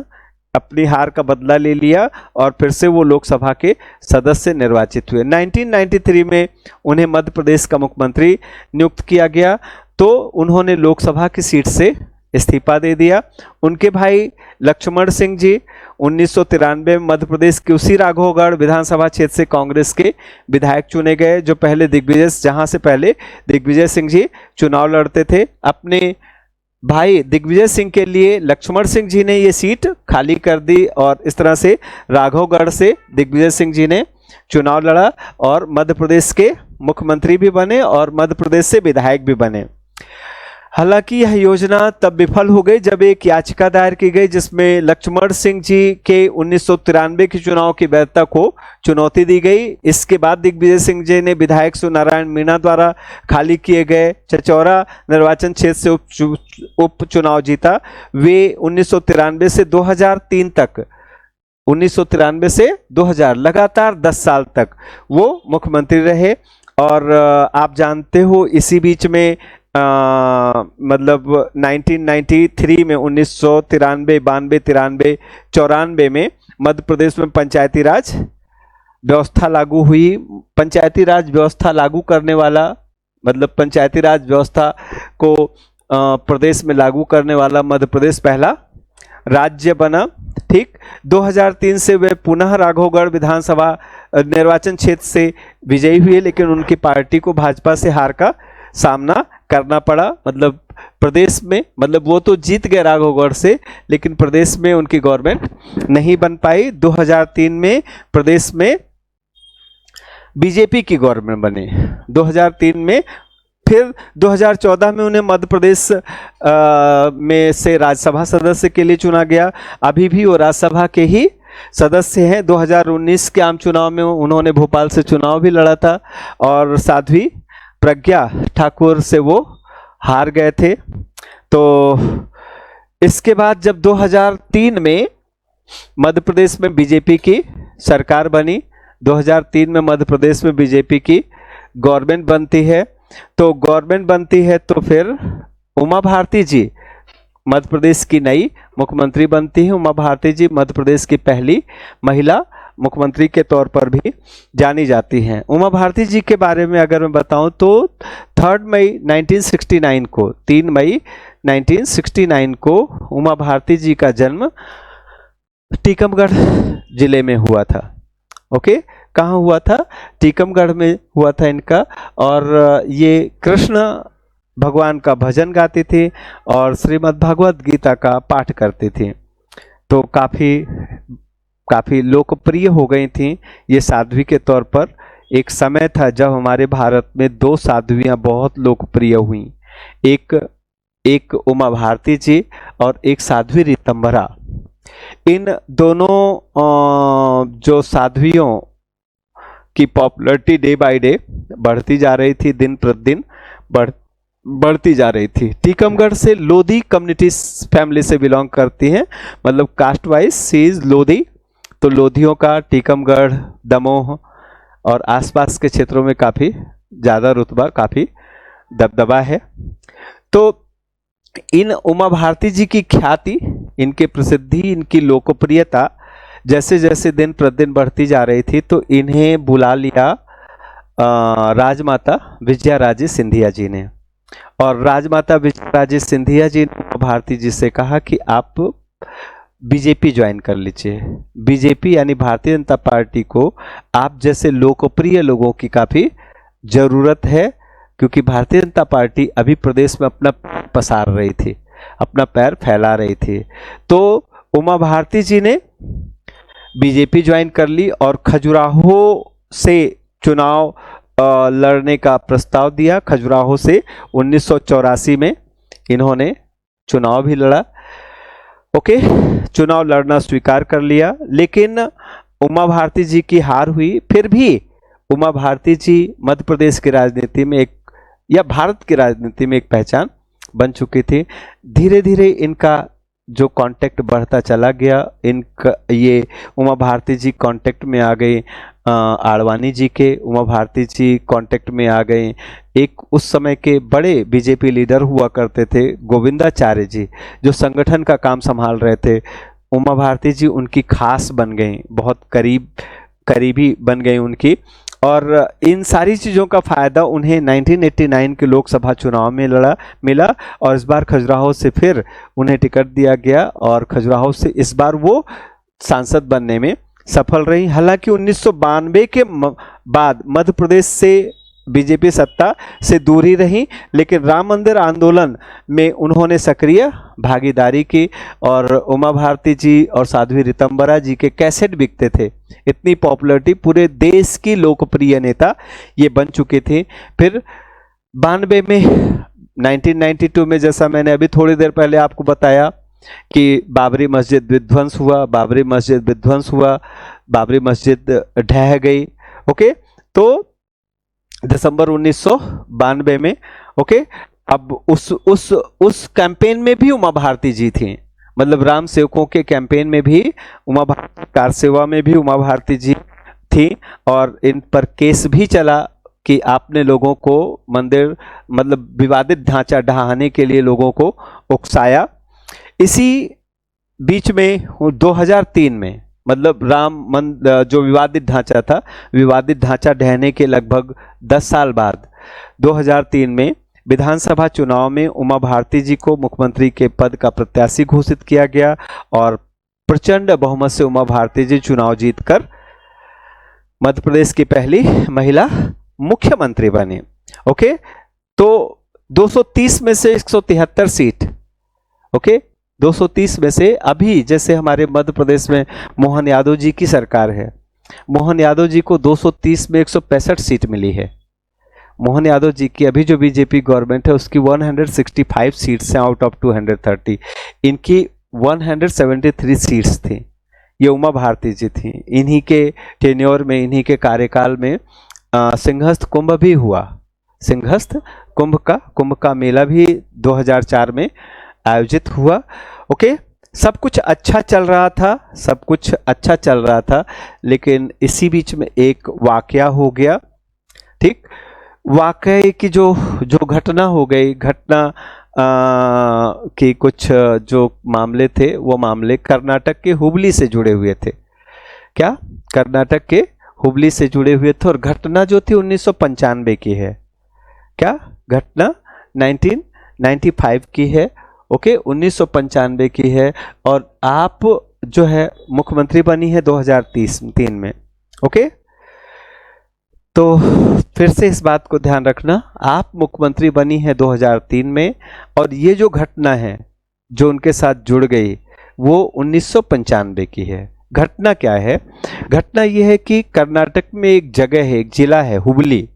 अपनी हार का बदला ले लिया और फिर से वो लोकसभा के सदस्य निर्वाचित हुए। 1993 में उन्हें मध्य प्रदेश का मुख्यमंत्री नियुक्त किया गया, तो उन्होंने लोकसभा की सीट से इस्तीफा दे दिया। उनके भाई लक्ष्मण सिंह जी 1993 में मध्य प्रदेश के उसी राघवगढ़ विधानसभा क्षेत्र से कांग्रेस के विधायक चुने गए, जो पहले जहां से पहले दिग्विजय सिंह जी चुनाव लड़ते थे। अपने भाई दिग्विजय सिंह के लिए लक्ष्मण सिंह जी ने ये सीट खाली कर दी और इस तरह से राघवगढ़ से दिग्विजय सिंह जी ने चुनाव लड़ा और मध्य प्रदेश के मुख्यमंत्री भी बने और मध्य प्रदेश से विधायक भी बने। हालांकि यह योजना तब विफल हो गई जब एक याचिका दायर की गई जिसमें लक्ष्मण सिंह जी के 1993 के चुनाव की वैधता को चुनौती दी गई। इसके बाद दिग्विजय सिंह जी ने विधायक सुनारायण मीणा द्वारा खाली किए गए चचौरा निर्वाचन क्षेत्र से उपचुनाव जीता। वे 1993 से 2003 तक 1993 से 2000 लगातार 10 साल तक वो मुख्यमंत्री रहे। और आप जानते हो इसी बीच में मतलब 1993 में 1993, 92, 93, 94 में मध्य प्रदेश में पंचायती राज व्यवस्था लागू हुई। पंचायती राज व्यवस्था लागू करने वाला मतलब पंचायती राज व्यवस्था को प्रदेश में लागू करने वाला मध्य प्रदेश पहला राज्य बना, ठीक। 2003 से वे पुनः राघवगढ़ विधानसभा निर्वाचन क्षेत्र से विजयी हुए, लेकिन उनकी पार्टी को भाजपा से हार का सामना करना पड़ा। मतलब प्रदेश में मतलब वो तो जीत गए राघवगढ़ से, लेकिन प्रदेश में उनकी गवर्नमेंट नहीं बन पाई। 2003 में प्रदेश में बीजेपी की गवर्नमेंट बनी। 2003 में फिर 2014 में उन्हें मध्य प्रदेश में से राज्यसभा सदस्य के लिए चुना गया। अभी भी वो राज्यसभा के ही सदस्य हैं। 2019 के आम चुनाव में उन्होंने भोपाल से चुनाव भी लड़ा था और साध्वी प्रज्ञा ठाकुर से वो हार गए थे। तो इसके बाद जब 2003 में मध्य प्रदेश में बीजेपी की सरकार बनी, 2003 में मध्य प्रदेश में बीजेपी की गवर्नमेंट बनती है, तो फिर उमा भारती जी मध्य प्रदेश की नई मुख्यमंत्री बनती है। उमा भारती जी मध्य प्रदेश की पहली महिला मुख्यमंत्री के तौर पर भी जानी जाती हैं। उमा भारती जी के बारे में अगर मैं बताऊं तो 3 मई 1969 को उमा भारती जी का जन्म टीकमगढ़ जिले में हुआ था। ओके, कहाँ हुआ था? टीकमगढ़ में हुआ था इनका। और ये कृष्ण भगवान का भजन गाती थी और श्रीमद् भागवत गीता का पाठ करती थी। तो काफ़ी लोकप्रिय हो गई थी ये साध्वी के तौर पर। एक समय था जब हमारे भारत में 2 साध्वियाँ बहुत लोकप्रिय हुई, एक उमा भारती जी और एक साध्वी ऋतंभरा। इन दोनों जो साध्वियों की पॉपुलैरिटी डे बाय डे बढ़ती जा रही थी, दिन प्रतिदिन बढ़ती जा रही थी। टीकमगढ़ से लोधी कम्युनिटी फैमिली से बिलोंग करती हैं, मतलब caste wise she is Lodhi. तो लोधियों का टीकमगढ़, दमोह और आसपास के क्षेत्रों में काफ़ी ज़्यादा रुतबा, काफ़ी दबदबा है। तो इन उमा भारती जी की ख्याति, इनकी प्रसिद्धि, इनकी लोकप्रियता जैसे जैसे दिन प्रतिदिन बढ़ती जा रही थी, तो इन्हें बुला लिया राजमाता विजयाराजे सिंधिया जी ने। और राजमाता विजयाराजे सिंधिया जी ने भारती जी से कहा कि आप बीजेपी ज्वाइन कर लीजिए। बीजेपी यानी भारतीय जनता पार्टी को आप जैसे लोकप्रिय लोगों की काफ़ी ज़रूरत है, क्योंकि भारतीय जनता पार्टी अभी प्रदेश में अपना पैर पसार रही थी, अपना पैर फैला रही थी। तो उमा भारती जी ने बीजेपी ज्वाइन कर ली और खजुराहो से चुनाव लड़ने का प्रस्ताव दिया। खजुराहो से 1984 में इन्होंने चुनाव भी लड़ा। ओके, चुनाव लड़ना स्वीकार कर लिया, लेकिन उमा भारती जी की हार हुई। फिर भी उमा भारती जी मध्य प्रदेश की राजनीति में एक, या भारत की राजनीति में एक पहचान बन चुकी थी। धीरे धीरे इनका जो कांटेक्ट बढ़ता चला गया। इनका ये उमा भारती जी कांटेक्ट में आ गई आडवाणी जी के, उमा भारती जी कांटेक्ट में आ गए एक उस समय के बड़े बीजेपी लीडर हुआ करते थे गोविंदाचार्य जी, जो संगठन का काम संभाल रहे थे। उमा भारती जी उनकी खास बन गई, बहुत करीबी बन गई उनकी। और इन सारी चीज़ों का फ़ायदा उन्हें 1989 के लोकसभा चुनाव में मिला और इस बार खजुराहो से फिर उन्हें टिकट दिया गया और खजुराहो से इस बार वो सांसद बनने में सफल रही। हालांकि 1992 के बाद मध्य प्रदेश से बीजेपी सत्ता से दूर ही रही, लेकिन राम मंदिर आंदोलन में उन्होंने सक्रिय भागीदारी की और उमा भारती जी और साध्वी रितंबरा जी के कैसेट बिकते थे। इतनी पॉपुलरिटी, पूरे देश की लोकप्रिय नेता ये बन चुके थे। फिर 92 में 1992 में, जैसा मैंने अभी थोड़ी देर पहले आपको बताया कि बाबरी मस्जिद विध्वंस हुआ, बाबरी मस्जिद ढह गई। ओके, तो दिसंबर 1992 में, ओके, अब उस कैंपेन में भी उमा भारती जी थी, मतलब राम सेवकों के कैंपेन में भी उमा भारती, कार सेवा में भी उमा भारती जी थी और इन पर केस भी चला कि आपने लोगों को मंदिर, मतलब विवादित ढांचा ढहाने के लिए लोगों को उकसाया। इसी बीच में 2003 में, मतलब जो विवादित ढांचा था, विवादित ढांचा ढहने के लगभग 10 साल बाद 2003 में विधानसभा चुनाव में उमा भारती जी को मुख्यमंत्री के पद का प्रत्याशी घोषित किया गया और प्रचंड बहुमत से उमा भारती जी चुनाव जीतकर मध्य प्रदेश की पहली महिला मुख्यमंत्री बनी। ओके, तो 230 में से 173 सीट, ओके, 230 में से अभी जैसे हमारे मध्य प्रदेश में मोहन यादव जी की सरकार है, मोहन यादव जी को 230 में 165 सीट मिली है। मोहन यादव जी की अभी जो बीजेपी गवर्नमेंट है उसकी 165 सीट्स हैं आउट ऑफ 230, इनकी 173 सीट्स थी। ये उमा भारती जी थी। इन्हीं के टेन्योर में, इन्हीं के कार्यकाल में सिंहस्थ कुंभ भी हुआ। सिंहस्थ कुंभ का मेला भी 2004 में आयोजित हुआ। ओके, सब कुछ अच्छा चल रहा था, लेकिन इसी बीच में एक वाकया हो गया। ठीक, वाकये की जो घटना हो गई, घटना के कुछ जो मामले थे, वो मामले कर्नाटक के हुबली से जुड़े हुए थे। क्या? कर्नाटक के हुबली से जुड़े हुए थे और घटना जो थी 1995 की है। क्या? घटना 1995 की है। ओके, 1995 की है और आप जो है मुख्यमंत्री बनी है 2003 में। ओके, तो फिर से इस बात को ध्यान रखना, आप मुख्यमंत्री बनी है 2003 में और ये जो घटना है जो उनके साथ जुड़ गई वो 1995 की है। घटना क्या है? घटना ये है कि कर्नाटक में एक जगह है, एक जिला है हुबली,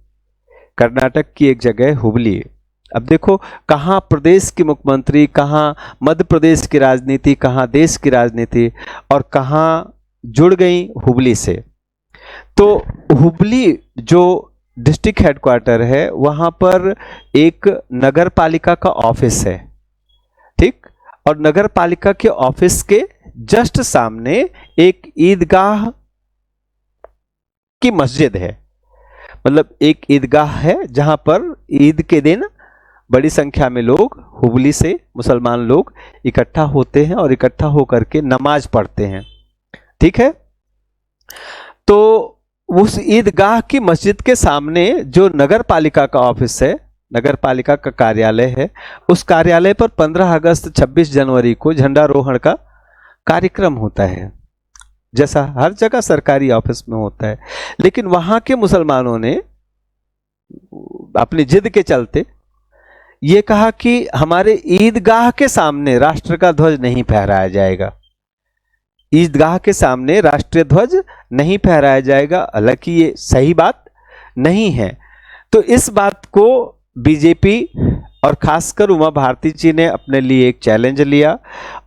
कर्नाटक की एक जगह है हुबली। अब देखो, कहाँ प्रदेश की मुख्यमंत्री, कहाँ मध्य प्रदेश की राजनीति, कहाँ देश की राजनीति और कहाँ जुड़ गई हुबली से। तो हुबली जो डिस्ट्रिक्ट हेडक्वार्टर है वहां पर एक नगर पालिका का ऑफिस है, ठीक। और नगर पालिका के ऑफिस के जस्ट सामने एक ईदगाह की मस्जिद है। मतलब एक ईदगाह है जहां पर ईद के दिन बड़ी संख्या में लोग, हुबली से मुसलमान लोग इकट्ठा होते हैं और इकट्ठा होकर के नमाज पढ़ते हैं, ठीक है। तो उस ईदगाह की मस्जिद के सामने जो नगर पालिका का ऑफिस है, नगर पालिका का कार्यालय है, उस कार्यालय पर 15 अगस्त 26 जनवरी को झंडारोहण का कार्यक्रम होता है, जैसा हर जगह सरकारी ऑफिस में होता है। लेकिन वहां के मुसलमानों ने अपनी जिद के चलते ये कहा कि हमारे ईदगाह के सामने राष्ट्र का ध्वज नहीं फहराया जाएगा, ईदगाह के सामने राष्ट्रीय ध्वज नहीं फहराया जाएगा। हालांकि ये सही बात नहीं है। तो इस बात को बीजेपी और खासकर उमा भारती जी ने अपने लिए एक चैलेंज लिया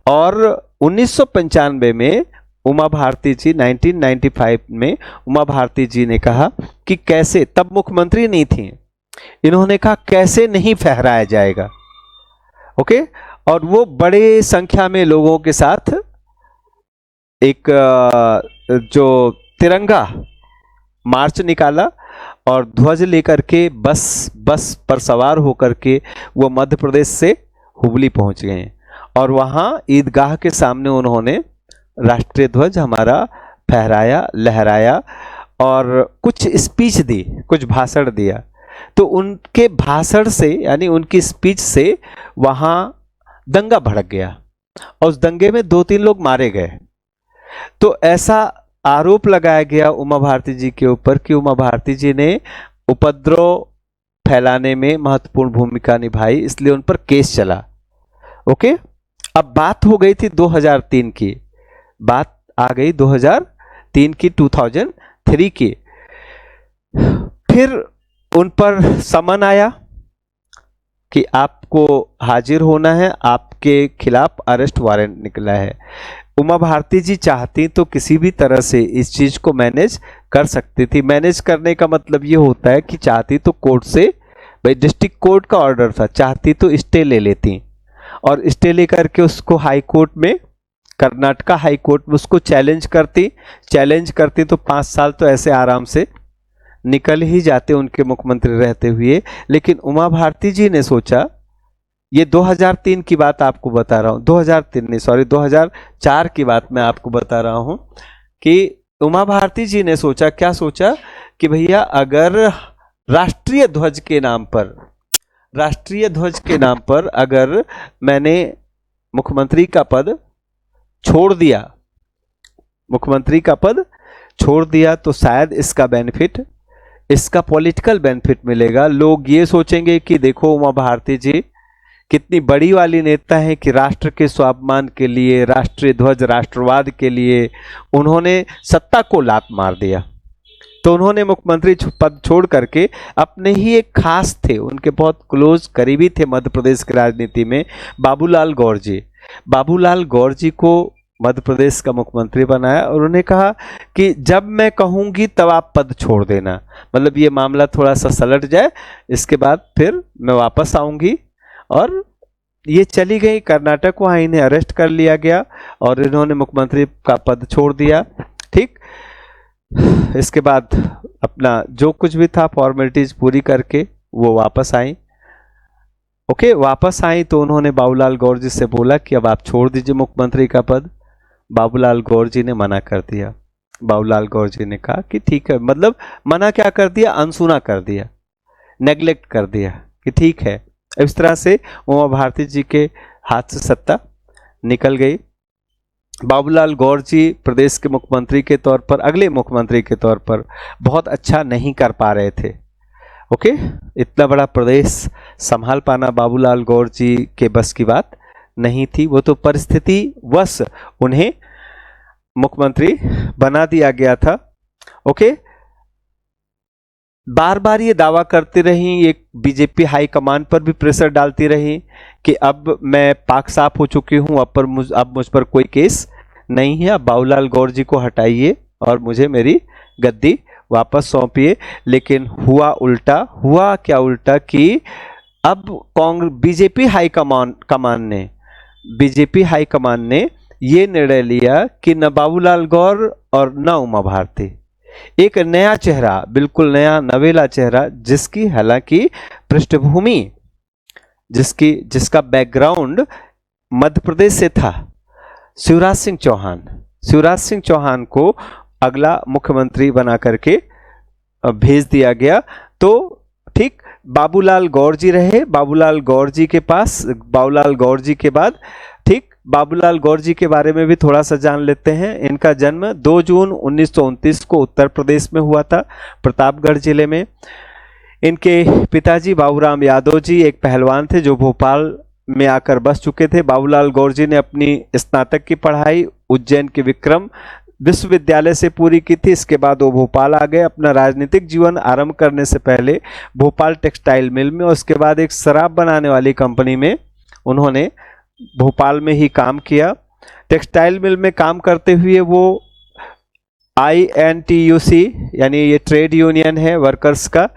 और 1995 में उमा भारती जी 1995 में उमा भारती जी ने कहा कि कैसे, तब मुख्यमंत्री नहीं थी, इन्होंने कहा कैसे नहीं फहराया जाएगा, ओके। और वो बड़े संख्या में लोगों के साथ एक जो तिरंगा मार्च निकाला और ध्वज लेकर के बस पर सवार होकर के वो मध्य प्रदेश से हुबली पहुंच गए और वहां ईदगाह के सामने उन्होंने राष्ट्रीय ध्वज हमारा फहराया, लहराया और कुछ स्पीच दी, कुछ भाषण दिया। तो उनके भाषण से, यानी उनकी स्पीच से वहां दंगा भड़क गया और उस दंगे में 2-3 लोग मारे गए। तो ऐसा आरोप लगाया गया उमा भारती जी के ऊपर कि उमा भारती जी ने उपद्रव फैलाने में महत्वपूर्ण भूमिका निभाई, इसलिए उन पर केस चला, ओके। अब बात हो गई थी 2003 की, बात आ गई 2003 की, 2003 की। फिर उन पर समन आया कि आपको हाजिर होना है, आपके खिलाफ अरेस्ट वारंट निकला है। उमा भारती जी चाहती तो किसी भी तरह से इस चीज को मैनेज कर सकती थी। मैनेज करने का मतलब ये होता है कि चाहती तो कोर्ट से, भाई डिस्ट्रिक्ट कोर्ट का ऑर्डर था, चाहती तो स्टे ले लेती और स्टे लेकर के उसको हाई कोर्ट में, कर्नाटका हाई कोर्ट में उसको चैलेंज करती तो 5 साल तो ऐसे आराम से निकल ही जाते उनके मुख्यमंत्री रहते हुए। लेकिन उमा भारती जी ने सोचा, ये 2003 की बात आपको बता रहा हूं, 2003 नहीं, सॉरी 2004 की बात मैं आपको बता रहा हूं कि उमा भारती जी ने सोचा, क्या सोचा कि भैया अगर राष्ट्रीय ध्वज के नाम पर अगर मैंने मुख्यमंत्री का पद छोड़ दिया तो शायद इसका बेनिफिट, इसका पॉलिटिकल बेनिफिट मिलेगा। लोग ये सोचेंगे कि देखो उमा भारती जी कितनी बड़ी वाली नेता है कि राष्ट्र के स्वाभिमान के लिए, राष्ट्रीय ध्वज, राष्ट्रवाद के लिए उन्होंने सत्ता को लात मार दिया। तो उन्होंने मुख्यमंत्री पद छोड़ करके अपने ही एक खास थे, उनके बहुत क्लोज करीबी थे मध्य प्रदेश की राजनीति में, बाबूलाल गौर जी को मध्य प्रदेश का मुख्यमंत्री बनाया और उन्होंने कहा कि जब मैं कहूंगी तब आप पद छोड़ देना, मतलब ये मामला थोड़ा सा सलट जाए, इसके बाद फिर मैं वापस आऊंगी। और ये चली गई कर्नाटक, वहां इन्हें अरेस्ट कर लिया गया और इन्होंने मुख्यमंत्री का पद छोड़ दिया, ठीक। इसके बाद अपना जो कुछ भी था फॉर्मेलिटीज पूरी करके वो वापस आई, ओके। वापस आई तो उन्होंने बाबूलाल गौर जी से बोला कि अब आप छोड़ दीजिए मुख्यमंत्री का पद। बाबूलाल गौर जी ने मना कर दिया। बाबूलाल गौर जी ने कहा कि ठीक है, मतलब मना क्या कर दिया, अनसुना कर दिया, नेग्लेक्ट कर दिया कि ठीक है। इस तरह से उमा भारती जी के हाथ से सत्ता निकल गई। बाबूलाल गौर जी प्रदेश के मुख्यमंत्री के तौर पर, अगले मुख्यमंत्री के तौर पर बहुत अच्छा नहीं कर पा रहे थे, ओके। इतना बड़ा प्रदेश संभाल पाना बाबूलाल गौर जी के बस की बात नहीं थी। वो तो परिस्थिति वश उन्हें मुख्यमंत्री बना दिया गया था, ओके। बार बार ये दावा करती रही, एक बीजेपी हाईकमान पर भी प्रेशर डालती रही कि अब मैं पाक साफ हो चुकी हूं, अब मुझ पर कोई केस नहीं है, अब बाबूलाल गौर जी को हटाइए और मुझे मेरी गद्दी वापस सौंपिए। लेकिन हुआ उल्टा। हुआ क्या उल्टा कि अब बीजेपी हाईकमान ने ये निर्णय लिया कि न बाबूलाल गौर और न उमा भारती, एक नया चेहरा, बिल्कुल नया नवेला चेहरा, जिसकी हालांकि पृष्ठभूमि, जिसका बैकग्राउंड मध्य प्रदेश से था, शिवराज सिंह चौहान को अगला मुख्यमंत्री बना करके भेज दिया गया। तो ठीक बाबूलाल गौर जी रहे। बाबूलाल गौर जी के बाद ठीक बाबूलाल गौर जी के बारे में भी थोड़ा सा जान लेते हैं। इनका जन्म 2 जून 1929 को उत्तर प्रदेश में हुआ था, प्रतापगढ़ जिले में। इनके पिताजी बाबूराम यादव जी एक पहलवान थे जो भोपाल में आकर बस चुके थे। बाबूलाल गौर जी ने अपनी स्नातक की पढ़ाई उज्जैन के विक्रम विश्वविद्यालय से पूरी की थी। इसके बाद वो भोपाल आ गए। अपना राजनीतिक जीवन आरंभ करने से पहले भोपाल टेक्सटाइल मिल में और उसके बाद एक शराब बनाने वाली कंपनी में उन्होंने भोपाल में ही काम किया। टेक्सटाइल मिल में काम करते हुए वो INTUC यानी ये ट्रेड यूनियन है वर्कर्स का,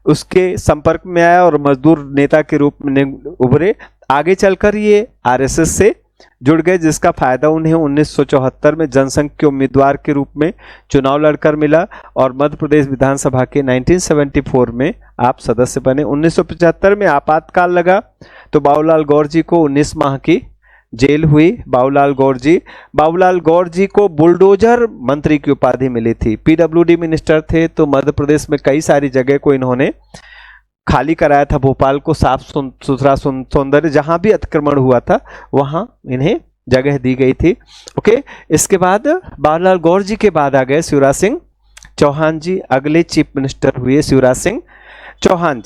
उसके संपर्क में आया और मजदूर नेता के रूप में उभरे। आगे चलकर ये RSS से जुड़ गए, जिसका फायदा उन्हें 1974 में जनसंघ के उम्मीदवार के रूप में चुनाव लड़कर मिला और मध्य प्रदेश विधानसभा के 1974 में आप सदस्य बने। 1975 में आपातकाल लगा तो बाबूलाल गौर जी को 19 माह की जेल हुई। बाबूलाल गौर जी को बुलडोजर मंत्री की उपाधि मिली थी। PWD मिनिस्टर थे, तो मध्य प्रदेश में कई सारी जगह को इन्होंने खाली कराया था। भोपाल को साफ सुथरा सौंदर्य, जहां भी अतिक्रमण हुआ था वहां इन्हें जगह दी गई थी। ओके, इसके बाद बाबूलाल गौर जी के बाद आ गए शिवराज सिंह चौहान जी। अगले चीफ मिनिस्टर हुए शिवराज सिंह चौहान जी।